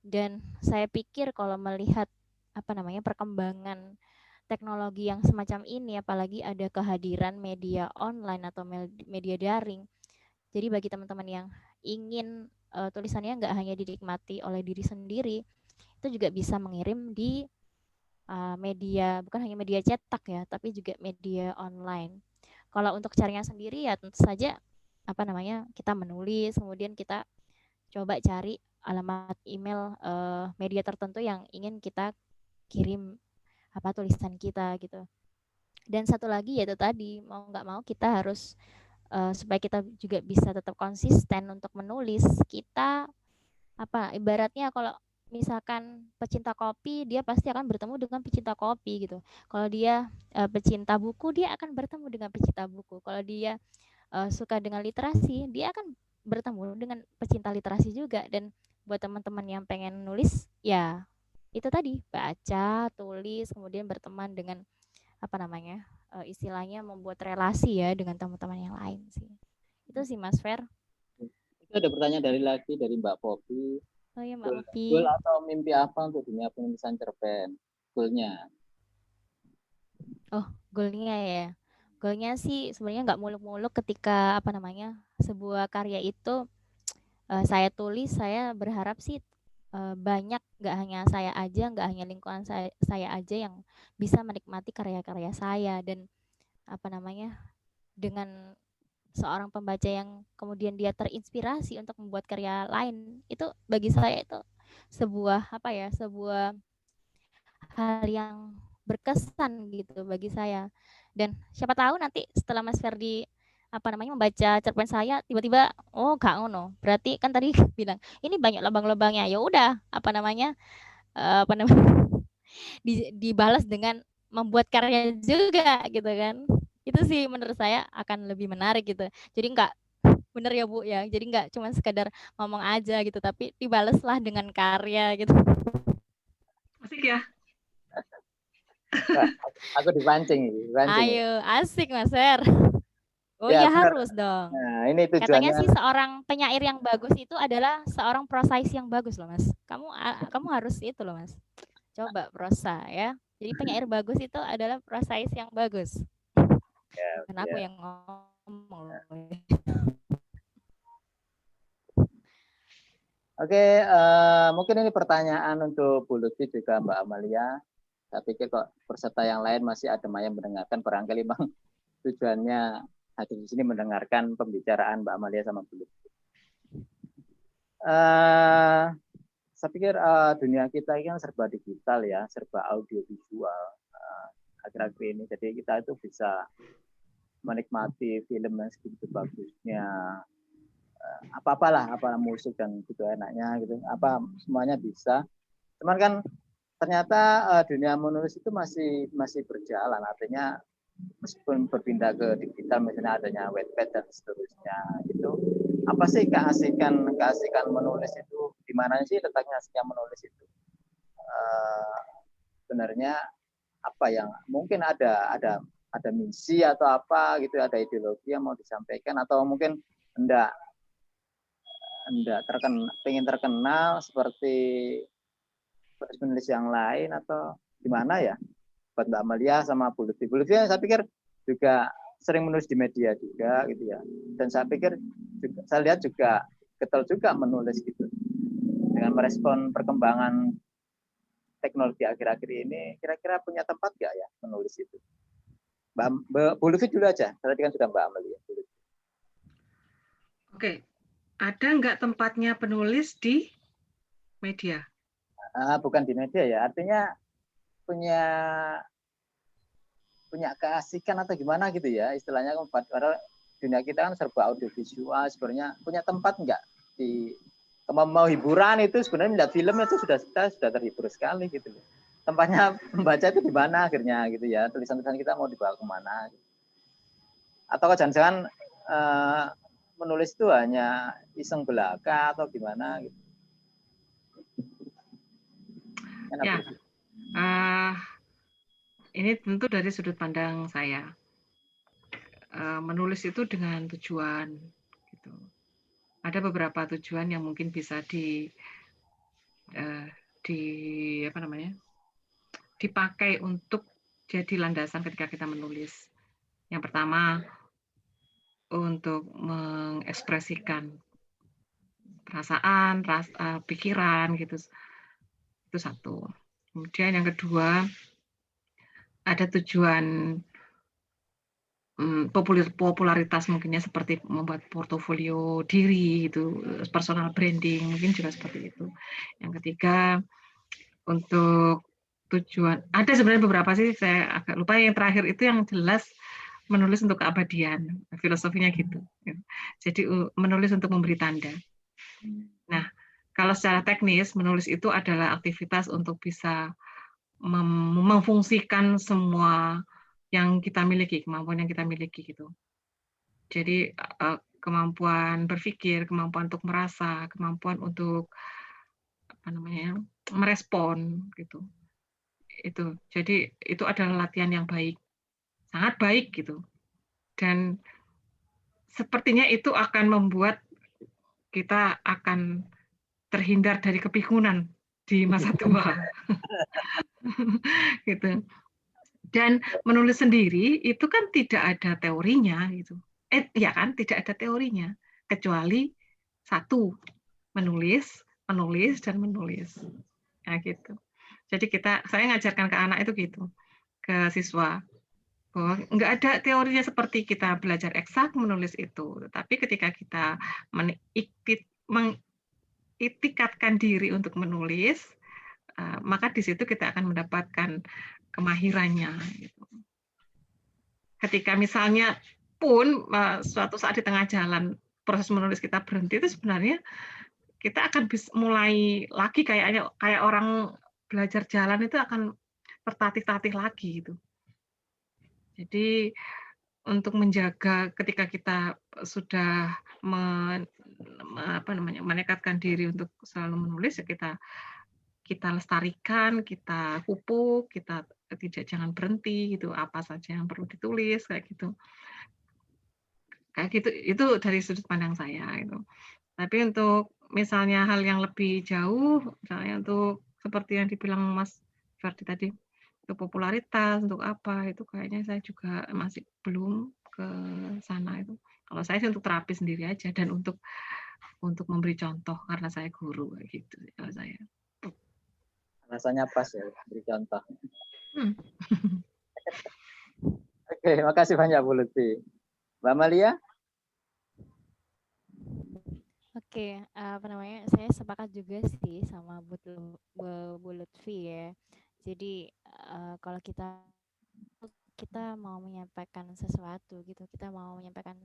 S3: Dan saya pikir kalau melihat perkembangan teknologi yang semacam ini, apalagi ada kehadiran media online atau media daring. Jadi bagi teman-teman yang ingin tulisannya nggak hanya dinikmati oleh diri sendiri, itu juga bisa mengirim di media, bukan hanya media cetak ya, tapi juga media online. Kalau untuk caranya sendiri ya tentu saja kita menulis, kemudian kita coba cari alamat email media tertentu yang ingin kita kirim tulisan kita gitu. Dan satu lagi yaitu tadi, mau nggak mau kita harus supaya kita juga bisa tetap konsisten untuk menulis, kita ibaratnya kalau misalkan pecinta kopi, dia pasti akan bertemu dengan pecinta kopi gitu. Kalau dia pecinta buku, dia akan bertemu dengan pecinta buku. Kalau dia suka dengan literasi, dia akan bertemu dengan pecinta literasi juga. Dan buat teman-teman yang pengen nulis, ya itu tadi, baca, tulis, kemudian berteman dengan istilahnya membuat relasi ya dengan teman-teman yang lain sih. Itu sih Mas Fer.
S1: Itu ada pertanyaan dari Mbak Poppy.
S3: Oh ya Mbak Poppy.
S1: Goal atau mimpi apa untuk dunia penulisan cerpen? Goalnya?
S3: Oh, goalnya ya. goalnya sih sebenarnya nggak muluk-muluk ketika apa namanya sebuah karya itu saya tulis, saya berharap sih banyak, nggak hanya saya aja, nggak hanya lingkungan saya aja yang bisa menikmati karya-karya saya, dan apa namanya dengan seorang pembaca yang kemudian dia terinspirasi untuk membuat karya lain, itu bagi saya itu sebuah apa ya, sebuah hal yang berkesan gitu bagi saya. Dan siapa tahu nanti setelah Mas Ferdi apa namanya membaca cerpen saya, tiba-tiba oh gak ngono, berarti kan tadi bilang ini banyak lubang-lubangnya, ya udah apa namanya apa namanya dibalas dengan membuat karya juga gitu kan. Itu sih menurut saya akan lebih menarik gitu. Jadi enggak, bener ya Bu ya, jadi enggak cuma sekadar ngomong aja gitu, tapi dibalaslah dengan karya gitu.
S2: Asik ya.
S1: Wah, aku dipancing, dipancing.
S3: Ayo, asik Mas Fer. Oh
S1: Ya,
S3: ya
S1: benar.
S3: harus dong.
S1: Nah, ini
S3: Katanya
S1: tujuannya.
S3: sih seorang penyair yang bagus itu adalah seorang prosais yang bagus loh Mas. Kamu harus itu loh Mas. Coba prosa ya. Jadi penyair bagus itu adalah prosais yang bagus.
S1: Ya,
S3: Bukan aku
S1: ya.
S3: yang ngomong.
S1: Oke, mungkin ini pertanyaan untuk Bu Lutfi juga Mbak Amalia. Saya pikir kok peserta yang lain masih ada yang mendengarkan, barangkali Bang tujuannya hadir di sini mendengarkan pembicaraan Mbak Amalia sama Bu Lutfi. Saya pikir dunia kita ini kan serba digital ya, serba audiovisual akhir-akhir ini. Jadi kita itu bisa menikmati film yang segitu bagusnya, apa-apalah, apa musik dan gitu enaknya gitu, apa semuanya bisa. Cuman kan ternyata dunia menulis itu masih berjalan, artinya meskipun berpindah ke digital, misalnya adanya Wattpad dan seterusnya, gitu. Apa sih keasikan menulis itu? Di mana sih letaknya asiknya menulis itu? Sebenarnya apa yang mungkin ada misi atau apa gitu, ada ideologi yang mau disampaikan, atau mungkin enggak pengen terkenal seperti penulis yang lain, atau gimana ya? Buat Mbak Amalia sama Bu Lutfi. Bu Lutfi saya pikir juga sering menulis di media juga gitu ya. Dan saya pikir juga, saya lihat juga getol juga menulis gitu. Dengan merespon perkembangan teknologi akhir-akhir ini, kira-kira punya tempat nggak ya menulis itu? Mbak Bu Lutfi dulu aja. Tadi kan sudah Mbak Amalia.
S2: Oke, ada nggak tempatnya penulis di media?
S1: Bukan di media ya, artinya punya keasikan atau gimana gitu ya istilahnya. Karena dunia kita kan serba audiovisual, sebenarnya punya tempat nggak di mau hiburan itu, sebenarnya melihat film itu sudah terhibur sekali gitu. Tempatnya membaca itu di mana akhirnya gitu ya, tulisan-tulisan kita mau dibawa kemana gitu. Atau jangan-jangan menulis itu hanya iseng belaka atau gimana gitu.
S2: Ya, ini tentu dari sudut pandang saya. Menulis itu dengan tujuan. Gitu. Ada beberapa tujuan yang mungkin bisa dipakai untuk jadi landasan ketika kita menulis. Yang pertama, untuk mengekspresikan perasaan, pikiran gitu. Itu satu. Kemudian yang kedua, ada tujuan popularitas mungkinnya, seperti membuat portofolio diri itu, personal branding mungkin juga seperti itu. Yang ketiga, untuk tujuan, ada sebenarnya beberapa sih, saya agak lupa. Yang terakhir itu yang jelas menulis untuk keabadian, filosofinya gitu. Jadi menulis untuk memberi tanda. Nah, kalau secara teknis menulis itu adalah aktivitas untuk bisa memfungsikan semua yang kita miliki, kemampuan yang kita miliki gitu. Jadi kemampuan berpikir, kemampuan untuk merasa, kemampuan untuk merespon gitu. Itu. Jadi itu adalah latihan yang baik, sangat baik gitu. Dan sepertinya itu akan membuat kita akan terhindar dari kepikunan di masa tua. Gitu. Dan menulis sendiri itu kan tidak ada teorinya gitu. Ya kan, tidak ada teorinya kecuali satu, menulis, menulis dan menulis. Nah, gitu. Jadi saya ngajarkan ke anak itu gitu, ke siswa, bahwa nggak ada teorinya seperti kita belajar eksak menulis itu. Tapi ketika kita mengitikatkan diri untuk menulis, maka di situ kita akan mendapatkan kemahirannya. Gitu. Ketika misalnya pun suatu saat di tengah jalan proses menulis kita berhenti, itu sebenarnya kita akan mulai lagi kayak orang belajar jalan itu akan tertatih-tatih lagi gitu. Jadi untuk menjaga ketika kita sudah menekatkan diri untuk selalu menulis, ya kita lestarikan, kita pupuk, kita jangan berhenti gitu, apa saja yang perlu ditulis kayak gitu. Kayak gitu, itu dari sudut pandang saya itu. Tapi untuk misalnya hal yang lebih jauh, misalnya untuk seperti yang dibilang Mas Ferdi tadi, untuk popularitas, untuk apa, itu kayaknya saya juga masih belum ke sana itu. Kalau saya sih untuk terapi sendiri aja dan untuk memberi contoh karena saya guru gitu kalau saya.
S1: Rasanya pas ya, beri contoh.
S2: Oke,
S1: Oke, makasih banyak Bu Lutfi. Mbak Malia?
S3: Oke, saya sepakat juga sih sama Bu Lutfi ya. Jadi kalau kita mau menyampaikan sesuatu gitu, kita mau menyampaikan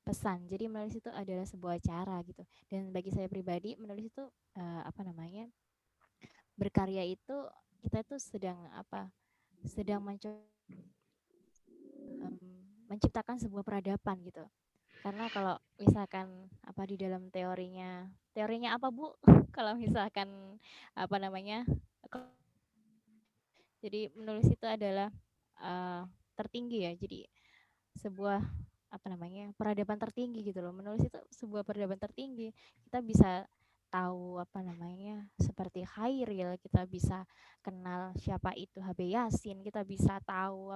S3: pesan. Jadi menulis itu adalah sebuah cara gitu. Dan bagi saya pribadi menulis itu berkarya itu kita itu sedang menciptakan sebuah peradaban gitu. Karena kalau misalkan di dalam teorinya apa Bu? Kalau misalkan jadi menulis itu adalah tertinggi ya. Jadi sebuah peradaban tertinggi gitu loh. Menulis itu sebuah peradaban tertinggi. Kita bisa tahu seperti Khairil, kita bisa kenal siapa itu HB Yasin, kita bisa tahu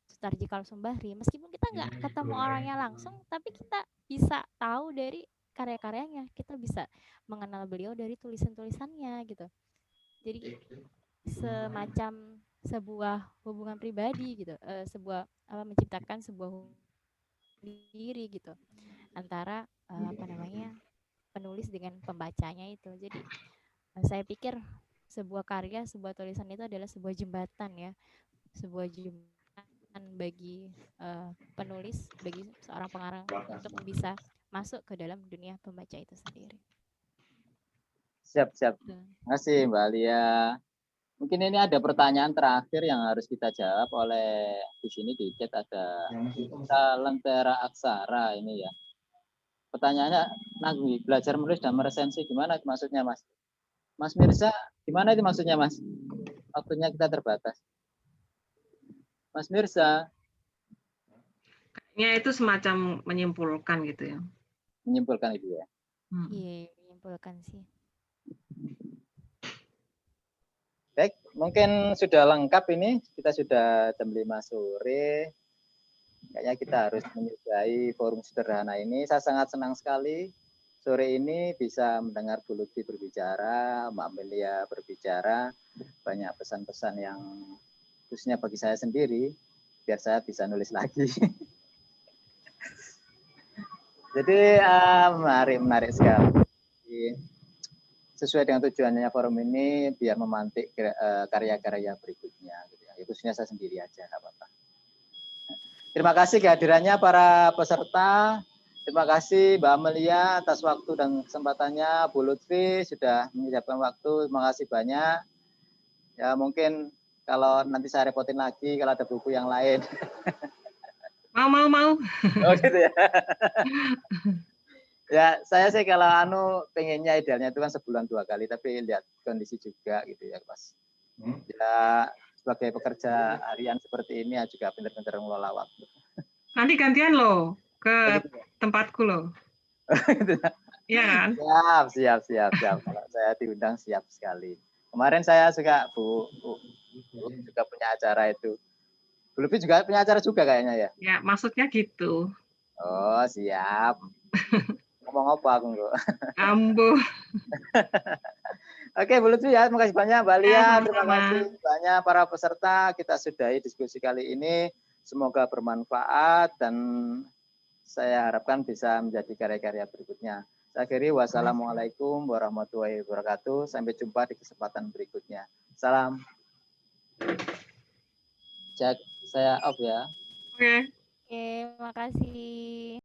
S3: Sutarji Kalsumbahri. Meskipun kita nggak ketemu orangnya langsung, tapi kita bisa tahu dari karya-karyanya, kita bisa mengenal beliau dari tulisan-tulisannya gitu. Jadi semacam sebuah hubungan pribadi gitu, menciptakan sebuah diri gitu antara penulis dengan pembacanya itu. Jadi saya pikir sebuah karya, sebuah tulisan itu adalah sebuah jembatan ya, sebuah jembatan bagi penulis, bagi seorang pengarang untuk bisa masuk ke dalam dunia pembaca itu sendiri.
S1: Siap. Terima kasih Mbak Alia. Mungkin ini ada pertanyaan terakhir yang harus kita jawab oleh di sini di chat ada Lentera Aksara ini ya. Pertanyaannya, Nagwi, belajar menulis dan meresensi gimana maksudnya Mas? Mas Mirza, gimana itu maksudnya Mas? Waktunya kita terbatas. Mas Mirza.
S2: Kayaknya itu semacam menyimpulkan gitu ya.
S1: Menyimpulkan itu ya.
S3: Iya, menyimpulkan sih.
S1: Baik, mungkin sudah lengkap ini. Kita sudah jam 5 sore. Kayaknya kita harus menyudahi forum sederhana ini. Saya sangat senang sekali sore ini bisa mendengar Bu Lutfi berbicara, Mbak Amelia berbicara. Banyak pesan-pesan yang khususnya bagi saya sendiri, biar saya bisa nulis lagi. Jadi menarik sekali. Sesuai dengan tujuannya forum ini biar memantik karya-karya berikutnya gitu ya. Khususnya saya sendiri aja, nggak apa-apa. Terima kasih kehadirannya para peserta. Terima kasih Mbak Amelia atas waktu dan kesempatannya. Bu Lutfi sudah menyediakan waktu. Terima kasih banyak. Ya mungkin kalau nanti saya repotin lagi kalau ada buku yang lain.
S2: Mau.
S1: Oh gitu ya. Ya, saya sih kalau pengennya idealnya itu kan sebulan 2 kali, tapi lihat kondisi juga gitu ya, Mas. Ya, sebagai pekerja harian seperti ini juga benar-benar mengelola waktu.
S2: Nanti gantian loh ke tempatku loh. Iya kan?
S1: Siap. Kalau saya diundang siap sekali. Kemarin saya juga Bu juga punya acara itu. Bu Lutfi juga punya acara juga kayaknya ya?
S2: Ya, maksudnya gitu.
S1: Oh, siap. Ngomong apa aku enggak?
S2: Ambo.
S1: Oke, Bu Lutfi ya, terima kasih banyak Mbak
S2: Ya,
S1: Lia, terima
S2: sama-sama.
S1: kasih banyak para peserta. Kita sudahi diskusi kali ini. Semoga bermanfaat dan saya harapkan bisa menjadi karya-karya berikutnya. Saya akhiri, wassalamualaikum warahmatullahi wabarakatuh. Sampai jumpa di kesempatan berikutnya. Salam. Saya off ya.
S2: Oke.
S3: Oke, makasih.